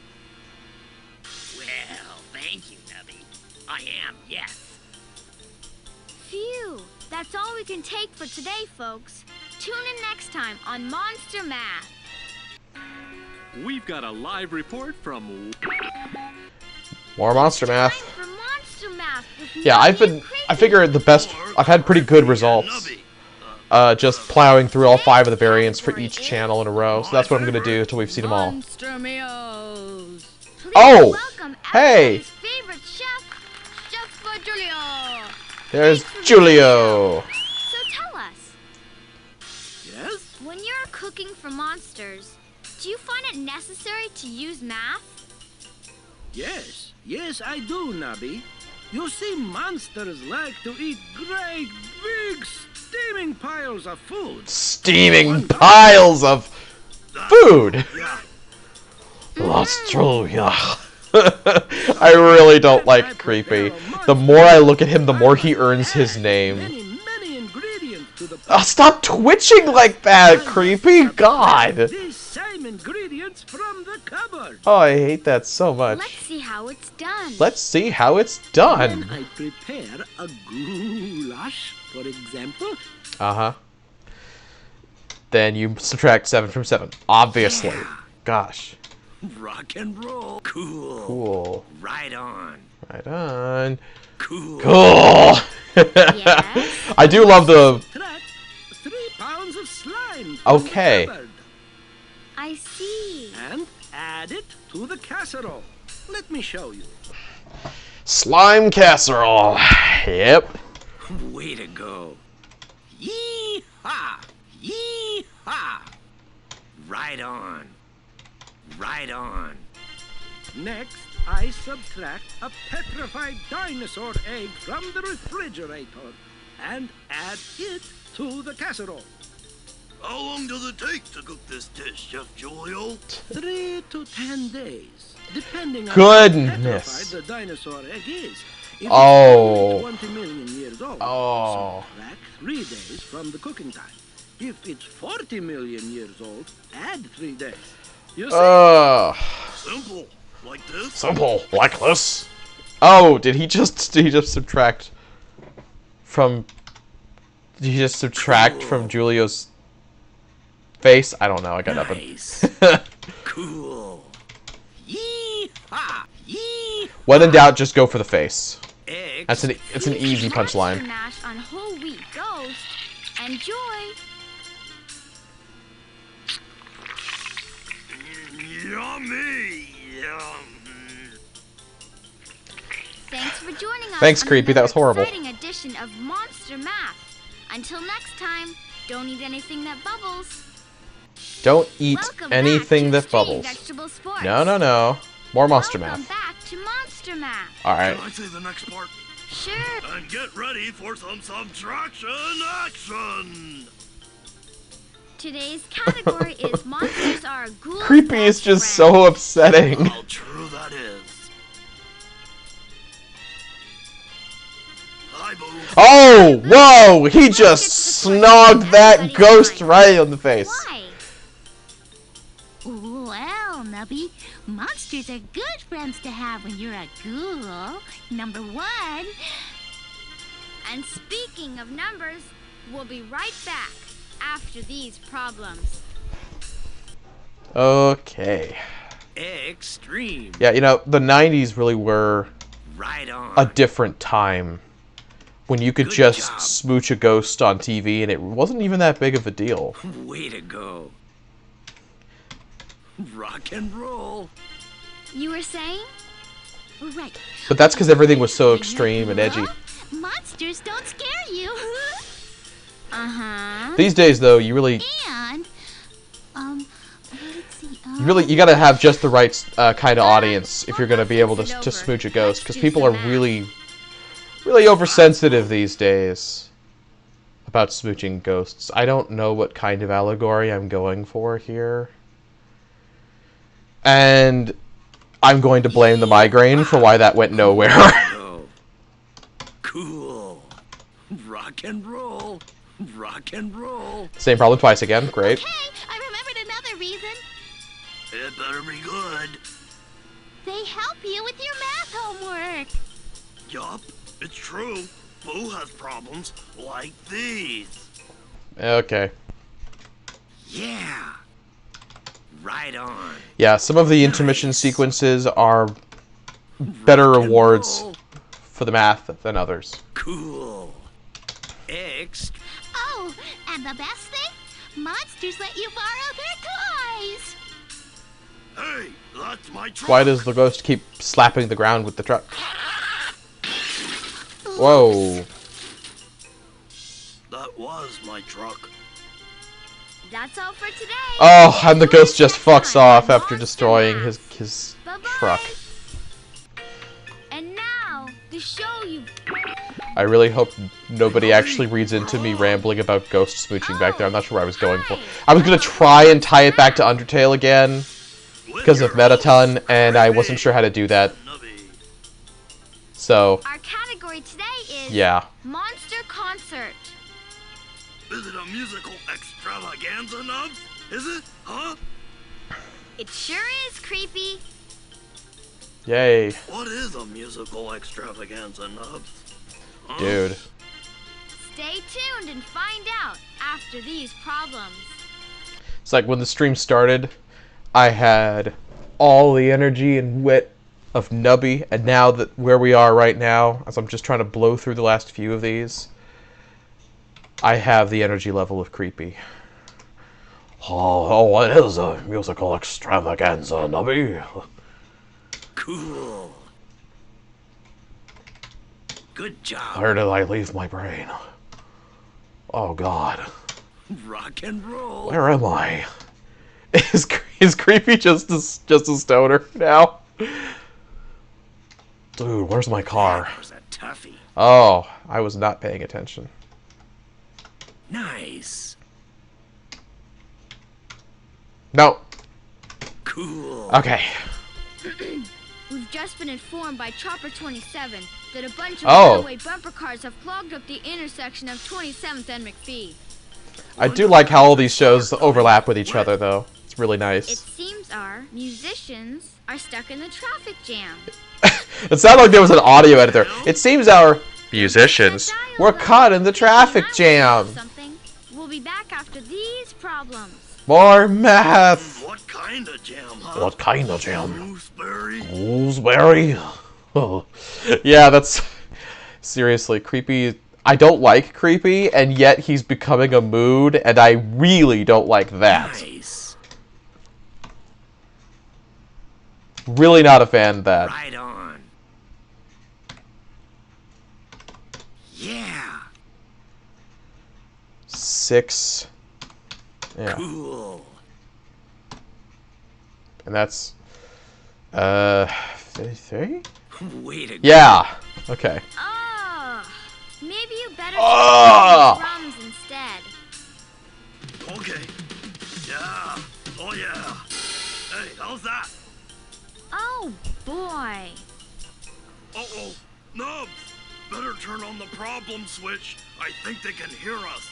Well, thank you, Nubby. I am, yes. Phew, that's all we can take for today, folks. Tune in next time on Monster Math. We've got a live report from More Monster Math. Time for Monster Yeah, I figure the best, I've had pretty good results. Just plowing through all 5 of the variants for each channel in a row. So that's what I'm gonna do until we've seen them all. Oh! Hey! Favorite chef, Chef Julio. There's Julio! So tell us. Yes? When you're cooking for monsters, do you find it necessary to use math? Yes. Yes, I do, Nubby. You see, monsters like to eat great, big, steaming piles of food. Steaming piles of food! That's true, yeah. I really don't like Creepy. The more I look at him, the more he earns his name. Many ingredients to the Oh, stop twitching like that, Creepy! God! These same ingredients from the cupboard. Oh, I hate that so Let's much. see how it's done. Let's see how it's Then done. I prepare a goulash, for example. Uh-huh. Then you subtract 7 from 7. Obviously. Gosh. Rock and roll. Cool. Cool. Right on. Right on. Cool. Cool! Yes. I do love the... Subtract 3 pounds of slime. From Okay. The cupboard I see. and add it to the casserole. Let me show you. Slime casserole. Yep. Way to go. Yee-haw. Yee-haw. Right on. Right on. Next, I subtract a petrified dinosaur egg from the refrigerator and add it to the casserole. How long does it take to cook this dish, Chef Julio? 3 to 10 days, depending on Goodness. how petrified the dinosaur egg is. If Oh. it's only 20 million years old, Oh. subtract 3 days from the cooking time. If it's 40 million years old, add 3 days. You see? Simple. Like this? Simple. Like this. Oh, did he just subtract from... Did he just subtract from Julio's face? I don't know, I got Nice. nothing. Cool. Yee-haw. Yee. When in doubt, just go for the face. Eggs. It's an easy Monster punchline. Mash on whole wheat ghost. Enjoy. Yummy. Thanks for joining us. Thanks, on Creepy, that was another horrible. Exciting edition of Monster Math. Until next time, don't eat anything that bubbles. Don't eat Welcome anything back to that bubbles. Extreme Vegetable Sports. No, no, no. More Monster Welcome Math. back to Monster Math. Alright. Can I say the next part? Sure. And get ready for some subtraction action! Today's category is Monsters Are Ghouls. Creepy is Best just Friends. so upsetting. How true that is. Hi, Boo. Oh, whoa! He just snogged that ghost right on the face. Why? Well, Nubby, monsters are good friends to have when you're a ghoul. Number 1. And speaking of numbers, we'll be right back after these problems. Okay. Extreme. Yeah, you know, the 90s really were Right on. a different time. When you could Good just job. smooch a ghost on TV and it wasn't even that big of a deal. Way to go. Rock and roll. You were saying? Right. But that's because everything was so extreme and edgy. Monsters don't scare you. Uh-huh. These days, though, you really, And, let's see. you gotta have just the right kind of audience if you're gonna be able to smooch a ghost, because people are really oversensitive these days about smooching ghosts. I don't know what kind of allegory I'm going for here. And I'm going to blame the migraine for why that went nowhere. Go. Cool. Rock and roll. Rock and roll. Same problem twice again. Great. Hey, I remembered another reason. It better be good. They help you with your math homework. Yup, it's true. Boo has problems like these. Okay. Yeah. Right on. Yeah, some of the intermission sequences are better Rock and rewards roll. for the math than others. Cool. Extra. Oh, and the best thing? Monsters let you borrow their toys. Hey, that's my truck. Why does the ghost keep slapping the ground with the truck? Whoa. That was my truck. That's all for today. Oh, and the ghost just fucks off after destroying his truck. And now, the show you... I really hope nobody actually reads into me rambling about ghost smooching back there. I'm not sure where I was going for. I was going to try and tie it back to Undertale again because of Metaton, and I wasn't sure how to do that. So, Our category today is... yeah. Monster Concert. Is it a musical extravaganza, Nubs? Is it? Huh? It sure is creepy. Yay. What is a musical extravaganza, Nubs? Huh? Dude. Stay tuned and find out after these problems. It's like when the stream started, I had all the energy and wit of Nubby, and now that where we are right now, as I'm just trying to blow through the last few of these, I have the energy level of Creepy. Oh, what is a musical extravaganza, Nubby? Cool. Good job. Where did I leave my brain? Oh God. Rock and roll. Where am I? Is Creepy just a stoner now? Dude, where's my car? That was a toughie. Oh, I was not paying attention. Nice. No. Cool. Okay. We've just been informed by Chopper 27 that a bunch of runaway bumper cars have clogged up the intersection of 27th and McPhee. I do like how all these shows overlap with each other, though. It's really nice. It seems our musicians are stuck in the traffic jam. It sounded like there was an audio editor. It seems our musicians were caught in the traffic jam. We'll be back after these problems. More math. What kind of jam, huh? What kind of jam? Gooseberry? Gooseberry? Oh. Yeah, that's... Seriously, Creepy... I don't like Creepy, and yet he's becoming a mood, and I really don't like that. Nice. Really not a fan of that. Right on. Yeah. 6. Yeah. Cool. And that's... 53? Way to go. Yeah. Okay. Maybe you better Oh! try drums instead. Okay. Yeah. Oh, yeah. Hey, how's that? Oh, boy. Uh-oh. Nubs! Better turn on the problem switch. I think they can hear us.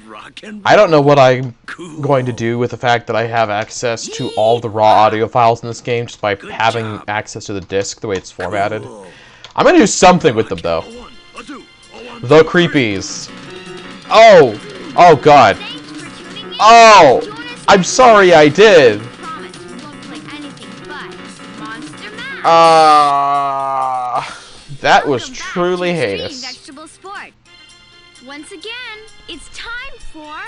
Rock and roll. I don't know what I'm going to do with the fact that I have access to all the raw audio files in this game just by having access to the disc the way it's formatted. Cool. I'm going to do something with them, though. A one, a two, a one, The Creepies. Oh! Oh, God. Thanks for tuning in. Oh! Join us I'm next sorry I did. time. Promise we won't play anything but Monster Mash. That was Welcome back truly to Extreme heinous. Vegetable Sport. Once again, it's time for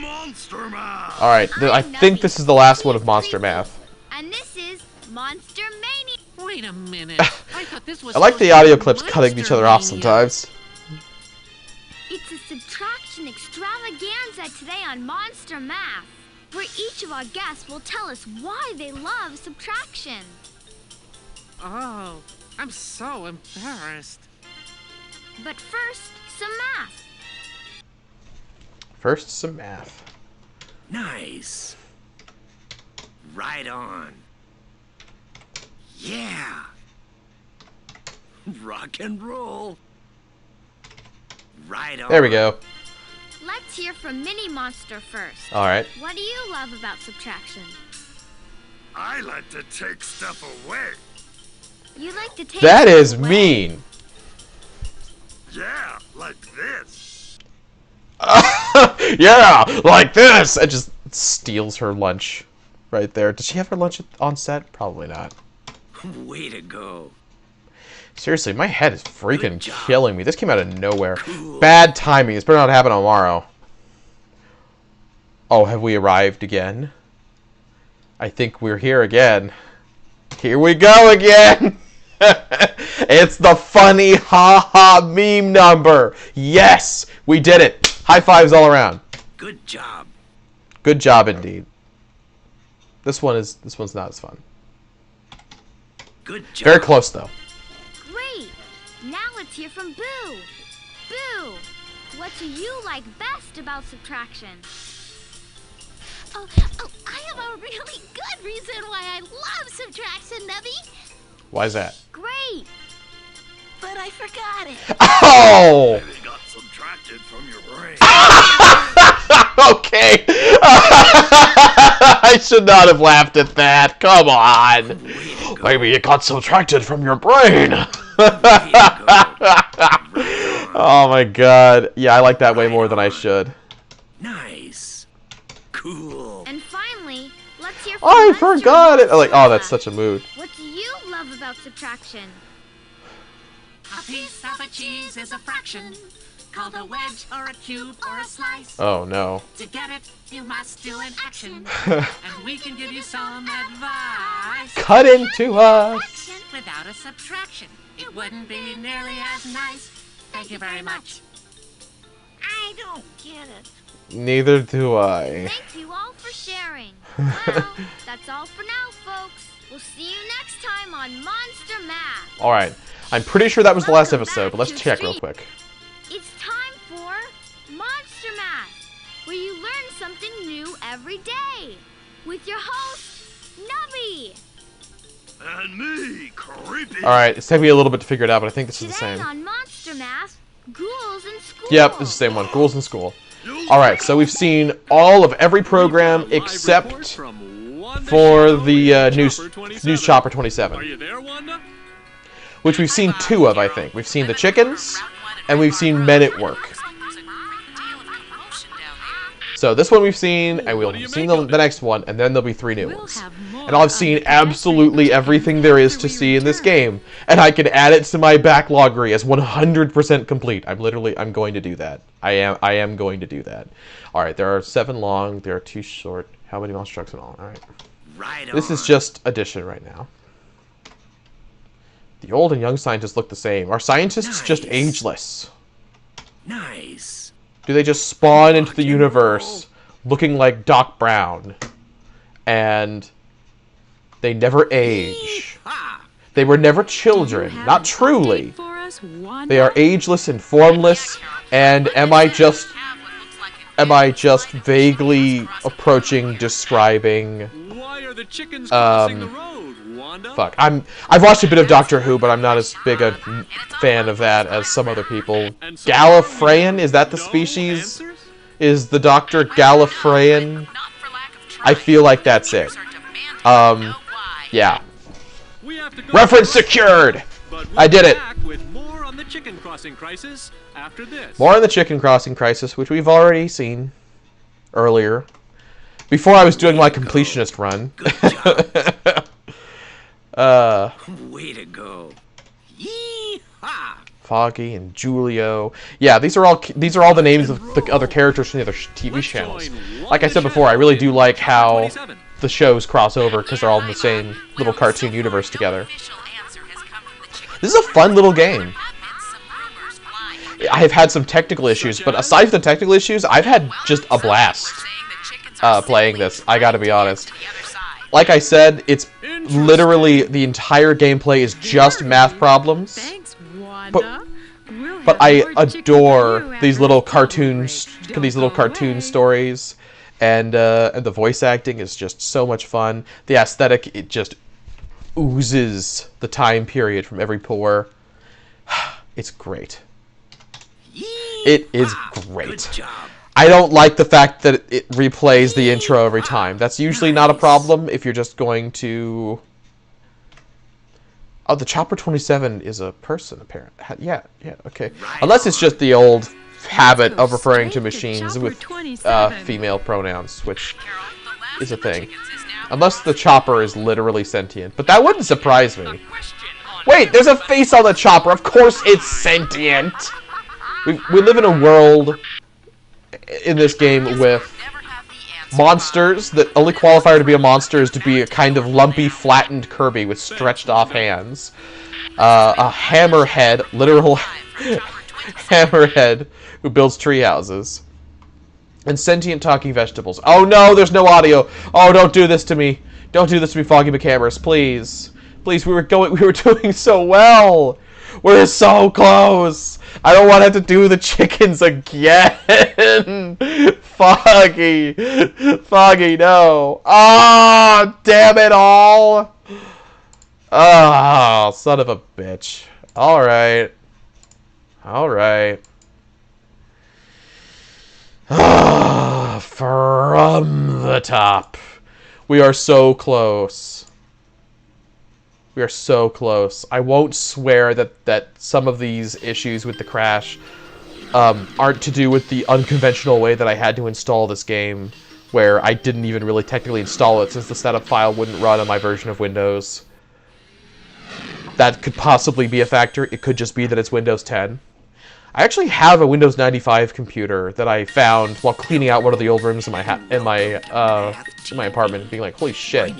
Monster Mash! Alright, I think this is the last one of Monster Math. and this is Monster Mania. Wait a minute. I thought this was I like the supposed to audio be clips cutting each Monster other off Mania. sometimes. It's a subtraction extravaganza today on Monster Math, where each of our guests will tell us why they love subtraction. Oh, I'm so embarrassed. But first, some math. First, some math. Nice. Right on. Yeah. Rock and roll. Right on. There we go. Let's hear from Mini Monster first. Alright. What do you love about subtraction? I like to take stuff away. You like to take That stuff is away? mean. Yeah, like this. Yeah, like this! And just steals her lunch. right there. Does she have her lunch on set? Probably not. Way to go. Seriously, my head is freaking killing me. This came out of nowhere. Cool. Bad timing. This better not happen tomorrow. Oh, have we arrived again? I think we're here again. Here we go again! It's the funny ha-ha meme number! Yes! We did it! High fives all around. Good job. Good job indeed. This one's not as fun. Good job. Very close though. Great! Now let's hear from Boo! Boo! What do you like best about subtraction? Oh, I have a really good reason why I love subtraction, Nubby. Why is that? Great! But I forgot it. Oh! It got subtracted from your brain. Okay. I should not have laughed at that. Come on. Maybe it got subtracted from your brain. Oh my god. Yeah, I like that way more than I should. Nice. Cool. And finally, let's hear from I Monster forgot it. Like, oh, that's Monster. such a mood. What do you love about subtraction? A piece of a cheese is a fraction, called a wedge or a cube or a slice. Oh no. To get it, you must do an action, and we can give you some advice. Cut into us. Without a subtraction, it wouldn't be nearly as nice. Thank you very much. I don't get it. Neither do I. Thank you all for sharing. Well, that's all for now, folks. We'll see you next time on Monster Math. Alright. I'm pretty sure that was the last episode, but let's check real quick. It's time for Monster Math, where you learn something new every day. With your host, Nubby. And me, Creepy. Alright, it's taking me a little bit to figure it out, but I think this is the Today same. on Monster Math, ghouls in school. Yep, this is the same one. Ghouls in school. Alright, so we've seen all of every program except for the News Chopper 27. Are you there, Wanda? Which we've seen 2 of, I think. We've seen the chickens, and we've seen Men at Work. So this one we've seen, and we'll see the next one, and then there'll be 3 new ones. And I've seen absolutely everything there is to see in this game, and I can add it to my backloggery as 100% complete. I'm going to do that. I am going to do that. All right, there are 7 long, there are 2 short. How many monster trucks in all? All right. This is just addition right now. The old and young scientists look the same. Are scientists just ageless? Nice. Do they just spawn into the universe looking like Doc Brown? And they never age. They were never children. Not truly. They are ageless and formless. And am I just vaguely approaching, describing... Why are the chickens crossing the road, Wanda? Fuck. I've watched a bit of Doctor Who, but I'm not as big a fan of that as some other people. Gallifreyan? Is that the species? Is the Doctor Gallifreyan? I feel like that's it. Yeah. Reference secured! I did it! More on the chicken crossing crisis after this. More on the chicken crossing crisis, which we've already seen earlier. Before I was doing my completionist run. Way to go. Yee-haw! Foggy and Julio. Yeah, these are all the names of the other characters from the other TV channels. Like I said before, I really do like how the shows cross over because they're all in the same little cartoon universe together. This is a fun little game. I have had some technical issues, but aside from the technical issues, I've had just a blast playing this, I gotta be honest. Like I said, it's literally the entire gameplay is just math problems. But I adore these little cartoons, stories, and the voice acting is just so much fun. The aesthetic, it just oozes the time period from every pore. It's great. It is great. I don't like the fact that it replays the intro every time. That's usually not a problem if you're just going to... Oh, the Chopper 27 is a person, apparently. Yeah, okay. Unless it's just the old habit of referring to machines with female pronouns, which is a thing. Unless the chopper is literally sentient. But that wouldn't surprise me. Wait, there's a face on the chopper. Of course it's sentient. We live in a world in this game with monsters that only qualifier to be a monster is to be a kind of lumpy, flattened Kirby with stretched off hands. A hammerhead, literal hammerhead who builds tree houses. And sentient talking vegetables. Oh no, there's no audio. Oh, don't do this to me. Don't do this to me, Foggy McHammer's, please. Please, we were doing so well. We're so close. I don't want to have to do the chickens again. Foggy. Foggy, no. Ah, oh, damn it all. Oh, son of a bitch. Alright. Alright. From the top. We are so close. We are so close. I won't swear that some of these issues with the crash aren't to do with the unconventional way that I had to install this game, where I didn't even really technically install it since the setup file wouldn't run on my version of Windows. That could possibly be a factor. It could just be that it's Windows 10. I actually have a Windows 95 computer that I found while cleaning out one of the old rooms in my apartment, being like, holy shit,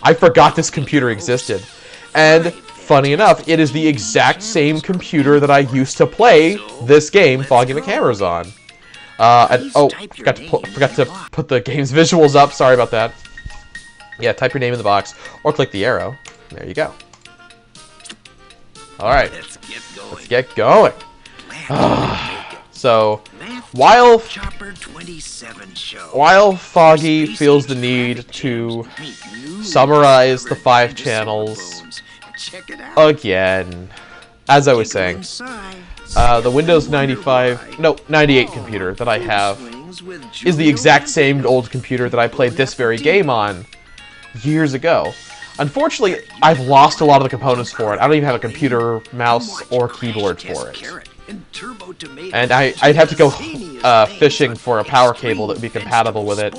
I forgot this computer existed. And funny enough, it is the exact same computer that I used to play this game, Foggy McHammer's, on. Oh, forgot to put the game's visuals up. Sorry about that. Yeah, type your name in the box or click the arrow. There you go. All right, let's get going. So, while Foggy feels the need to summarize the 5 channels again, as I was saying, the Windows 98 computer that I have is the exact same old computer that I played this very game on years ago. Unfortunately, I've lost a lot of the components for it. I don't even have a computer, mouse, or keyboard for it. And I'd have to go fishing for a power cable that would be compatible with it.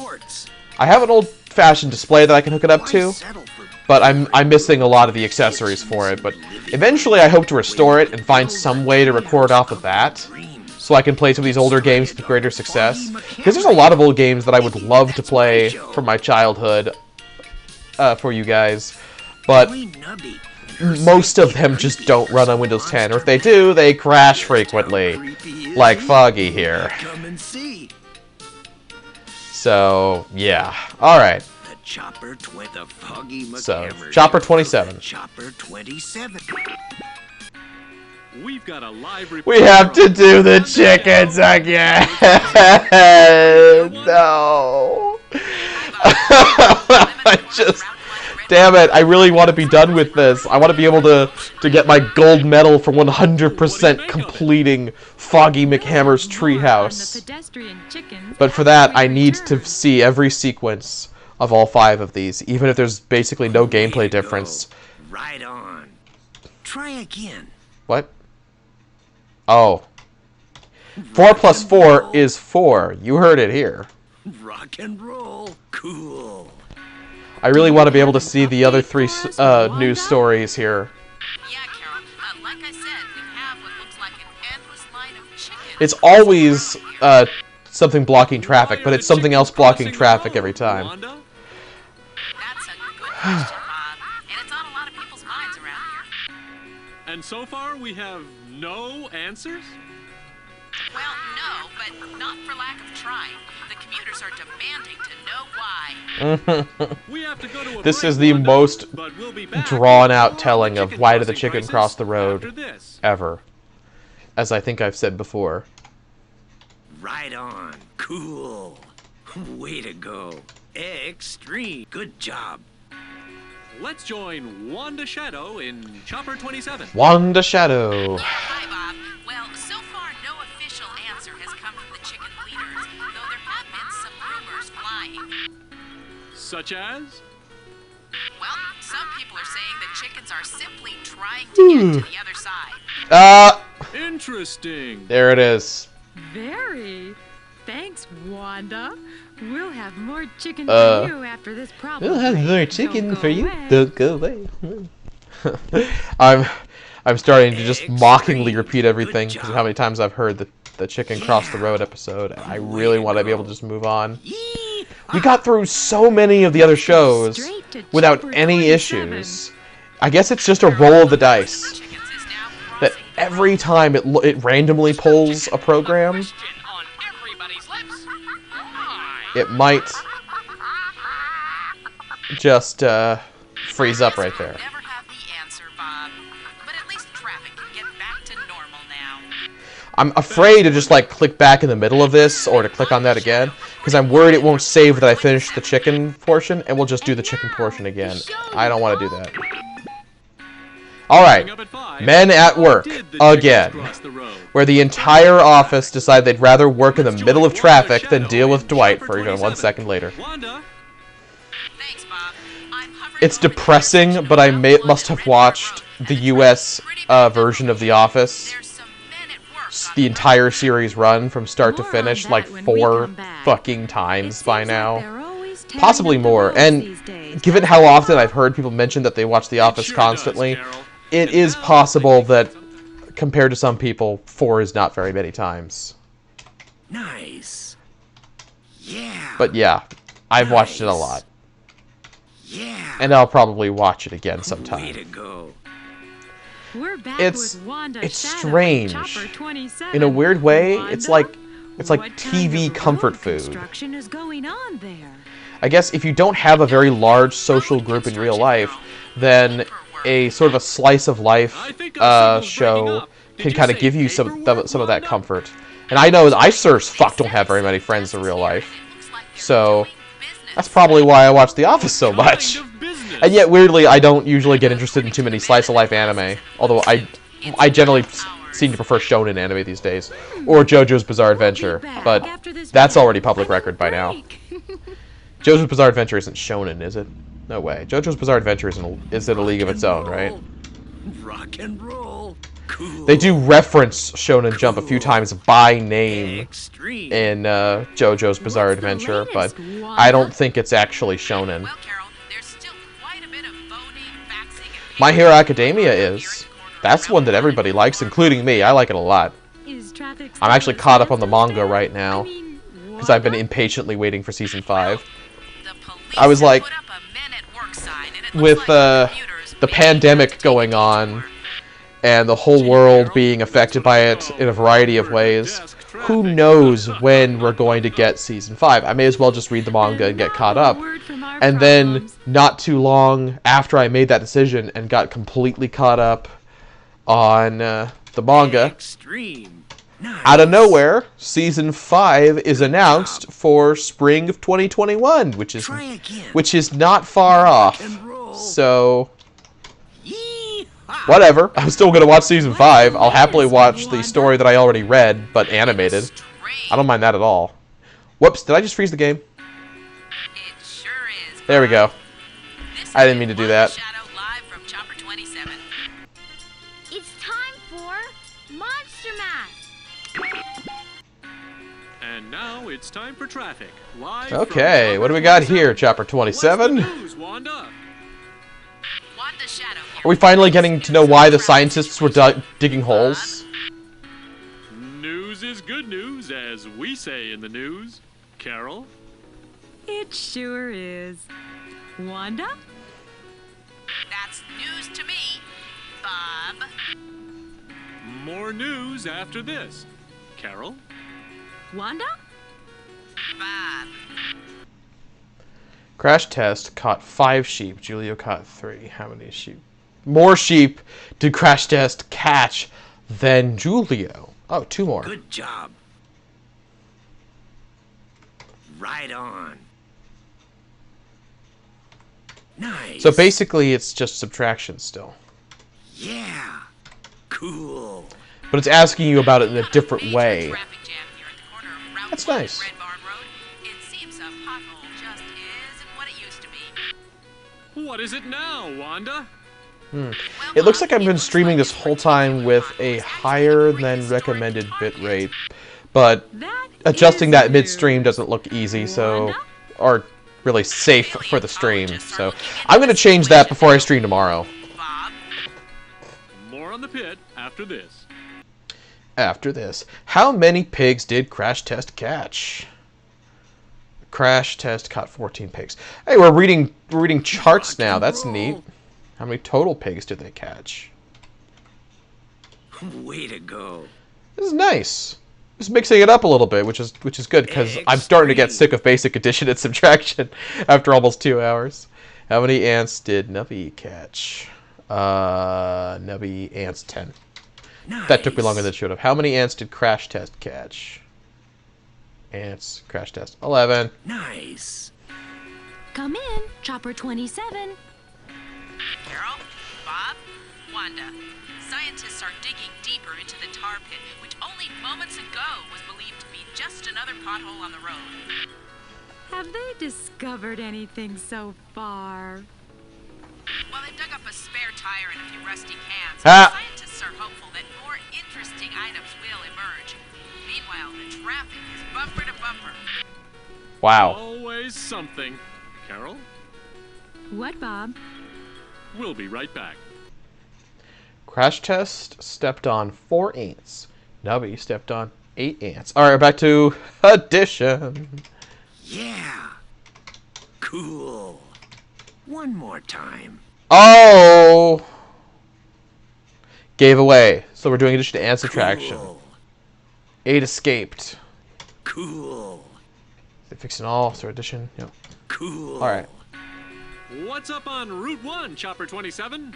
I have an old-fashioned display that I can hook it up to, but I'm missing a lot of the accessories for it. But eventually I hope to restore it and find some way to record off of that, so I can play some of these older games with greater success. Because there's a lot of old games that I would love to play from my childhood for you guys, but most of them just don't run on Windows 10, or if they do, they crash frequently, like Foggy here. So, yeah. Alright. So, Chopper 27. We've got a live report. We have to do the chickens again! No! Damn it, I really want to be done with this. I want to be able to get my gold medal for 100% completing Foggy McHammer's Treehouse. But for that, I need to see every sequence of all 5 of these, even if there's basically no gameplay difference. Right on. Try again. What? Oh. 4 plus 4 is 4. You heard it here. Rock and roll. Cool. I really want to be able to see the other 3 news stories here. Yeah, Carol. Like I said, we have what looks like an endless line of chickens. It's always something blocking traffic, but it's something else blocking traffic every time. That's a good question, Bob. And it's on a lot of people's minds around here. And so far, we have no answers? Well, no, but not for lack of trying. The commuters are demanding to know why. We have to go to a This break, is the Wanda, most but we'll be back drawn-out with telling of why did the chicken crisis cross the after road this. ever. As I think I've said before. Right on. Cool. Way to go. Extreme. Good job. Let's join Wanda Shadow in Chopper 27. Wanda Shadow. Hi, Bob. Well, so far, no official answer has come from the chicken leaders, though there have been some rumors flying. Such as? Well, some people are saying that chickens are simply trying to get to the other side. Interesting. There it is. Very. Thanks, Wanda. We'll have more chicken for you after this problem. We'll have more break. chicken Don't for go you. away. Don't go away. I'm starting to just mockingly repeat everything because of how many times I've heard the chicken cross the road episode, and I really want to be able to just move on. We got through so many of the other shows without any issues. I guess it's just a roll of the dice that every time it randomly pulls a program, it might just freeze up right there. Never have the answer, Bob. But at least traffic can get back to normal now. I'm afraid to just like click back in the middle of this or to click on that again because I'm worried it won't save that I finished the chicken portion and we'll just do the chicken portion again. I don't want to do that. Alright, Men at Work, again, where the entire office decided they'd rather work in the middle of traffic than deal with Dwight for even 1 second later. It's depressing, but I must have watched the US version of The Office, the entire series run from start to finish, like 4 fucking times by now. Possibly more, and given how often I've heard people mention that they watch The Office constantly, it is possible that, compared to some people, 4 is not very many times. Nice. Yeah. But yeah, I've watched it a lot. Yeah. And I'll probably watch it again sometime. Way to go. We're back It's with Wanda Shadow strange. and Chopper 27. In a weird way, Wanda, it's like what TV kind of comfort road food. construction is going on there? I guess if you don't have a very large social group in real life, then a sort of a slice of life show can kind of give you some of that comfort. And I know that I sure as fuck don't have very many friends in real life, so that's probably why I watch The Office so much. And yet, weirdly, I don't usually get interested in too many slice of life anime. Although I generally seem to prefer shonen anime these days, or JoJo's Bizarre Adventure. But that's already public record by now. JoJo's Bizarre Adventure isn't shonen, is it? No way. JoJo's Bizarre Adventure is in a league of its own, right? Rock and roll. Cool. They do reference Shonen Jump a few times by name in JoJo's Bizarre Adventure, but I don't think it's actually shonen. My Hero Academia is. That's one that everybody likes, including me. I like it a lot. I'm actually caught up on the manga right now, because I've been impatiently waiting for Season 5. I was like, with the pandemic going on, and the whole world being affected by it in a variety of ways, who knows when we're going to get Season 5? I may as well just read the manga and get caught up. And then, not too long after I made that decision and got completely caught up on the manga, out of nowhere, Season 5 is announced for spring of 2021, which is not far off. So, whatever. I'm still going to watch Season 5. I'll happily watch the story that I already read, but animated. I don't mind that at all. Whoops, did I just freeze the game? There we go. I didn't mean to do that. It's time for Monster Mash. And now it's time for traffic. Live Okay, what do we got here, Chopper 27? Wanda? Are we finally getting to know why the scientists were digging holes? News is good news, as we say in the news. Carol? It sure is. Wanda? That's news to me, Bob. More news after this. Carol? Wanda? Bob. Crash Test caught 5 sheep. Julio caught 3. How many sheep? More sheep did Crash Test catch than Julio. Oh, 2 more. Good job. Right on. Nice. So basically, it's just subtraction still. Yeah. Cool. But it's asking you about it in a different way. That's nice. What is it now, Wanda? It looks like I've been streaming this whole time with a higher than recommended bitrate, But That adjusting is that new. midstream doesn't look easy, so... Wanda? Or really safe for the stream, so... I'm gonna change that before I stream tomorrow. Bob? More on the pit after this. After this. How many pigs did Crash Test catch? Crash Test caught 14 pigs. Hey, we're reading charts now. That's neat. How many total pigs did they catch? Way to go. This is nice. Just mixing it up a little bit, which is good because I'm starting to get sick of basic addition and subtraction after almost 2 hours. How many ants did Nubby catch? Nubby ants 10. Nice. That took me longer than it should have. How many ants did Crash Test catch? Ants, Crash Test, 11. Nice. Come in, Chopper 27. Carol? Bob? Wanda. Scientists are digging deeper into the tar pit, which only moments ago was believed to be just another pothole on the road. Have they discovered anything so far? Well, they dug up a spare tire and a few rusty cans. Scientists are hopeful that more interesting items will emerge. Meanwhile, the traffic is bumper to bumper. Wow. Always something. Carol, What, Bob? we'll be right back. Crash Test stepped on 4 ants. Nubby stepped on 8 ants. Alright, back to addition. Yeah. Cool. One more time. Oh! Gave away. So we're doing addition and subtraction. Cool. 8 escaped. Cool. They fixing all, so addition. Yep. Cool. Alright. What's up on Route 1, Chopper 27?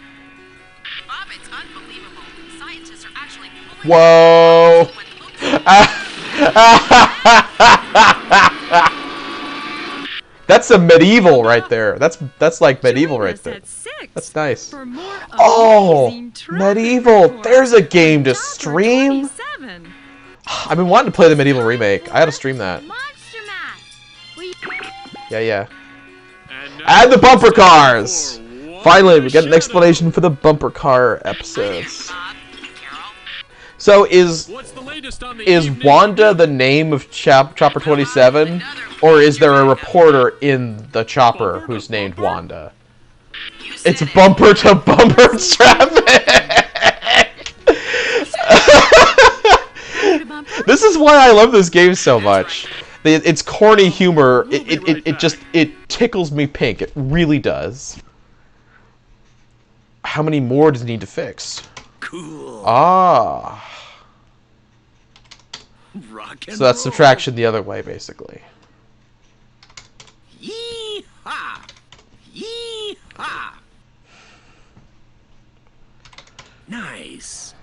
Bob, it's unbelievable. Scientists are actually pulling Whoa! what looks That's a medieval right there. That's like medieval Join right us there. at 6 That's nice. for more Oh, amazing traffic medieval. reports There's a game to from Chopper stream. 27. I've been wanting to play the medieval remake. I had to stream that. Monster Mash. Where you Yeah. And now Add the bumper it's time cars! for Wanda Finally, we get an Shadow. explanation for the bumper car episodes. Bob, Carol. So is What's the latest on the evening? Wanda the name of Chopper 27? Or is there a reporter in the chopper who's named Wanda? You said It's it. bumper to bumper traffic! This is why I love this game so much. It's corny humor. It tickles me pink. It really does. How many more does it need to fix? Cool. Ah. Rock and So that's roll. subtraction the other way, basically. Yee-haw! Yee-haw! Nice.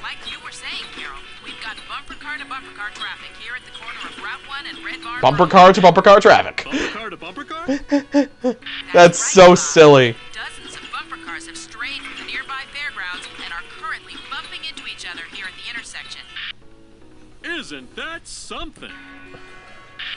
Like you were saying, Carol, we've got bumper car to bumper car traffic here at the corner of Route 1 and Red Barn Bumper Road. car to bumper car traffic. Bumper car to bumper car? That's right, so Bob. silly. Dozens of bumper cars have strayed from the nearby fairgrounds and are currently bumping into each other here at the intersection. Isn't that something?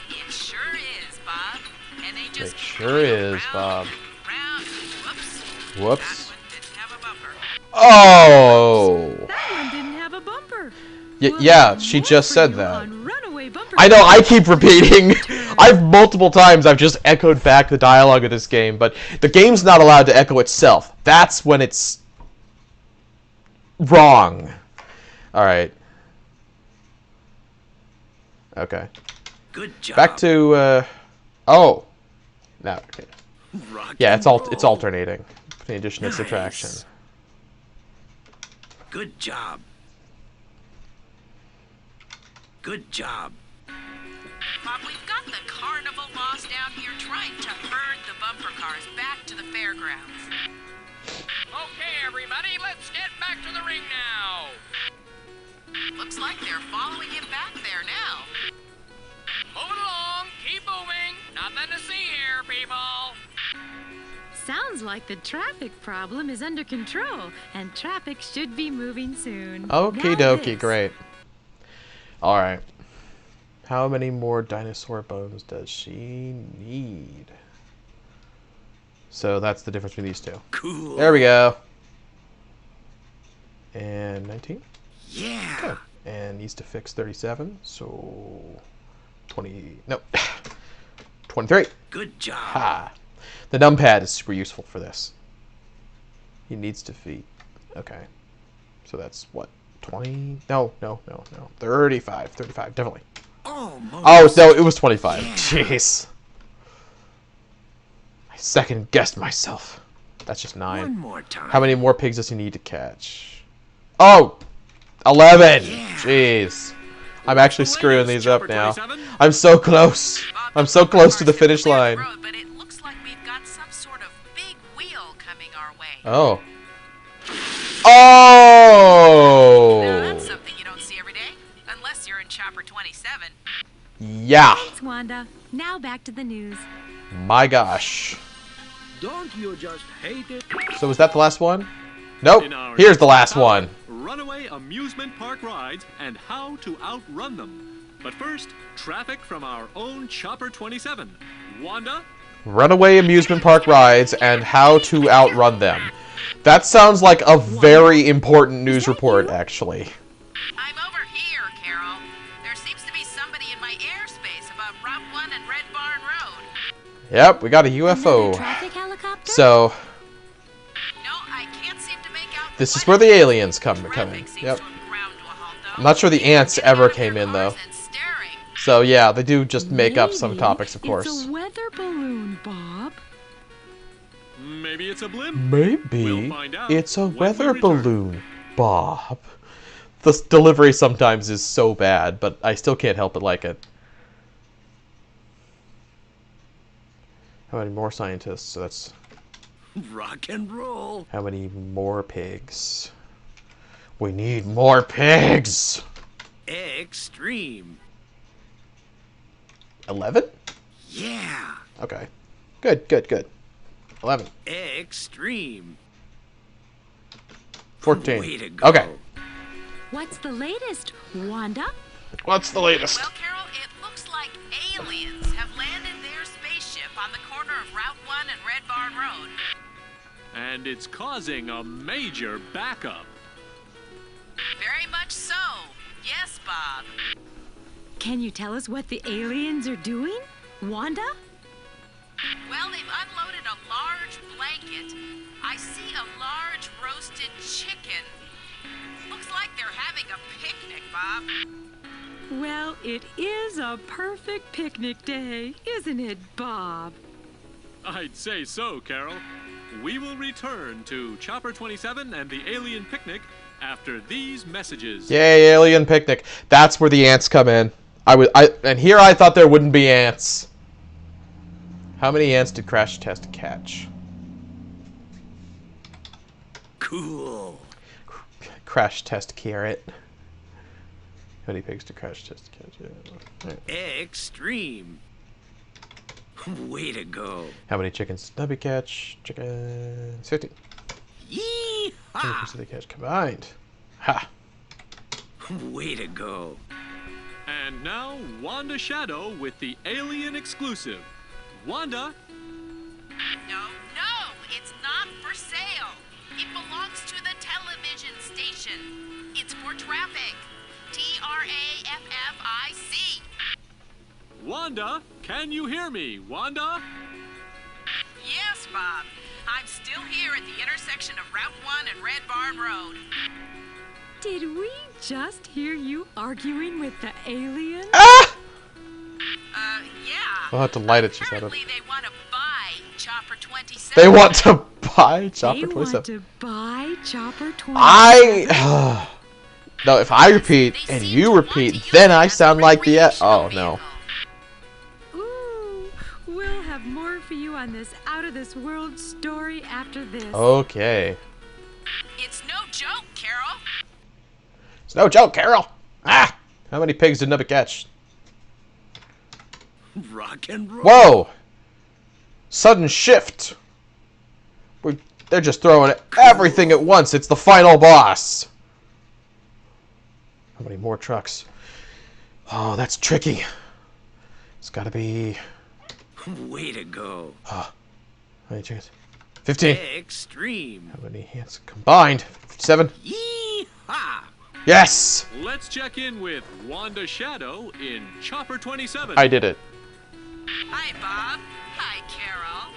It sure is, Bob. And they just It keep sure going is, round Bob. and round. Whoops. Whoops. That one didn't have a bumper. Oh. That one didn't have a bumper. Yeah, she just said that. On runaway bumper I know, cars. I keep repeating. I've multiple times I've just echoed back the dialogue of this game, but the game's not allowed to echo itself. That's when it's wrong. Alright. Okay. Good job. Back to oh. No, okay. Rock Yeah, and it's roll. alternating between addition and Nice. subtraction. Good job. Good job. Bob, we've got the carnival boss down here trying to herd the bumper cars back to the fairgrounds. Okay, everybody, let's get back to the ring now. Looks like they're following him back there now. Move it along, keep moving. Nothing to see here, people. Sounds like the traffic problem is under control, and traffic should be moving soon. Okie Now dokie, this. great. Alright. How many more dinosaur bones does she need? So that's the difference between these two. Cool. There we go. And 19? Yeah. Good. and needs to fix 37. So 20. No, 23. Good job. Ha! The numpad is super useful for this. He needs to feed. Okay. So that's what? 20? No. 35. 35, definitely. Almost. Oh, no, it was 25. Yeah. Jeez. I second guessed myself. That's just 9. One more time. How many more pigs does he need to catch? Oh! 11! Yeah. Jeez. I'm actually screwing these up now. 27? I'm so close. I'm so close to the finish line. Road, but it looks like we've got some sort of big wheel coming our way. Oh. Now, that's Oh! something you don't see every day, unless you're in Chopper 27. Yeah. Thanks, Wanda. Now back to the news. My gosh. Don't you just hate it? So was that the last one? Nope. In our Here's the next last hour, one. Runaway amusement park rides and how to outrun them. But first, traffic from our own Chopper 27. Wanda? Runaway amusement park rides and how to outrun them. That sounds like a very important news report, actually. I'm over here, Carol. There seems to be somebody in my airspace above Route 1 and Red Barn Road. Yep, we got a Another UFO. traffic helicopter? So, No, I can't seem to make out this is what where the it is. aliens come in. Traffic seems Yep. to have ground to a halt, though. I'm not sure the ants Getting ever out of came their in, though. cars and staring. So, yeah, they do just make up some Maybe topics, of course. It's a weather balloon, Bob. Maybe it's a blimp. Maybe We'll find out it's a when we weather return. balloon, Bob. The delivery sometimes is so bad, but I still can't help but like it. How many more scientists? So that's Rock and roll. how many more pigs? We need more pigs. Extreme. 11? Yeah. Okay. Good. 11. Extreme. 14. Way to go. Okay. What's the latest, Wanda? What's the latest? Well, Carol, it looks like aliens have landed their spaceship on the corner of Route 1 and Red Barn Road. And it's causing a major backup. Very much so. Yes, Bob. Can you tell us what the aliens are doing, Wanda? Well, they've unloaded a large blanket. I see a large roasted chicken. Looks like they're having a picnic, Bob. Well, it is a perfect picnic day, isn't it, Bob? I'd say so, Carol. We will return to Chopper 27 and the alien picnic after these messages. Yay, alien picnic. That's where the ants come in. And here I thought there wouldn't be ants. How many ants did Crash Test catch? Cool. Crash Test carrot. How many pigs did Crash Test catch? Yeah. Right. Extreme. Way to go. How many chickens did Nubby catch? Chickens. 50. How many Yee-haw. pigs did they catch combined? Ha! Way to go. And now, Wanda Shadow with the alien exclusive. Wanda, No, it's not for sale. It belongs to the television station. It's for traffic. Traffic. Wanda, can you hear me? Wanda? Yes, Bob. I'm still here at the intersection of Route 1 and Red Barn Road. Did we just hear you arguing with the aliens? Ah! Yeah. I'll have to light it, she said. Apparently they want to buy Chopper 27. They want to buy Chopper They 27. want to buy Chopper 27. No, if I repeat and you repeat, then I sound like the... Oh, no. Ooh, we'll have more for you on this out-of-this-world story after this. Okay. It's no joke, Carol. It's no joke, Carol. Ah! How many pigs did Nubby catch? Rock and roll. Whoa! Sudden shift. They're just throwing everything at once. It's the final boss. How many more trucks? Oh, that's tricky. It's gotta be... Way to go. How many chickens? 15. Extreme. How many hands combined? 57. Yee-haw. Yes! Let's check in with Wanda Shadow in Chopper 27. I did it. Hi, Bob. Hi, Carol.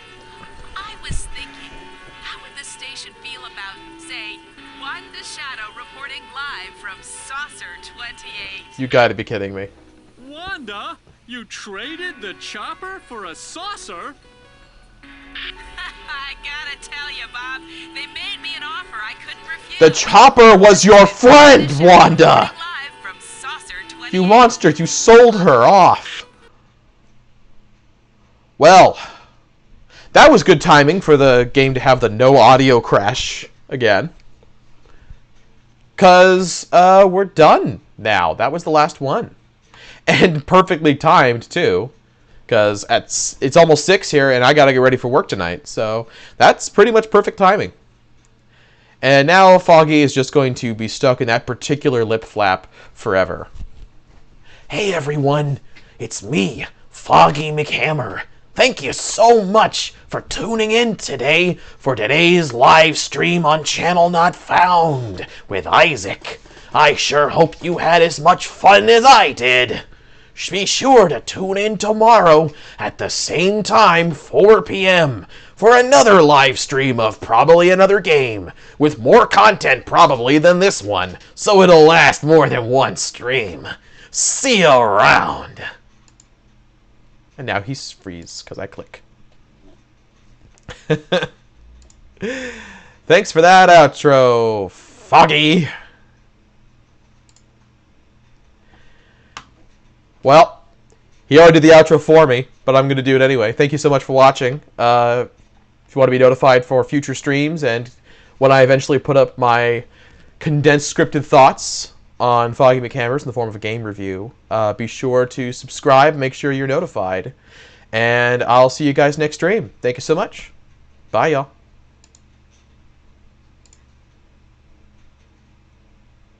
I was thinking, how would the station feel about, say, Wanda Shadow reporting live from Saucer 28? You gotta be kidding me. Wanda, you traded the chopper for a saucer? I gotta tell you, Bob, they made me an offer I couldn't refuse. The chopper was your friend, Wanda! Live from Saucer 28. You monster, you sold her off. Well, that was good timing for the game to have the no audio crash again. Because we're done now. That was the last one. And perfectly timed, too. Because it's almost 6 here, and I got to get ready for work tonight. So that's pretty much perfect timing. And now Foggy is just going to be stuck in that particular lip flap forever. Hey, everyone. It's me, Foggy McHammer. Thank you so much for tuning in today for today's live stream on Channel Not Found with Isaac. I sure hope you had as much fun as I did. Be sure to tune in tomorrow at the same time, 4 p.m., for another live stream of probably another game, with more content probably than this one, so it'll last more than one stream. See you around. And now he's freeze, because I click. Thanks for that outro, Foggy. Well, he already did the outro for me, but I'm going to do it anyway. Thank you so much for watching. If you want to be notified for future streams and when I eventually put up my condensed scripted thoughts on Foggy McHammer's in the form of a game review, be sure to subscribe, make sure you're notified, and I'll see you guys next stream. Thank you so much. Bye, y'all.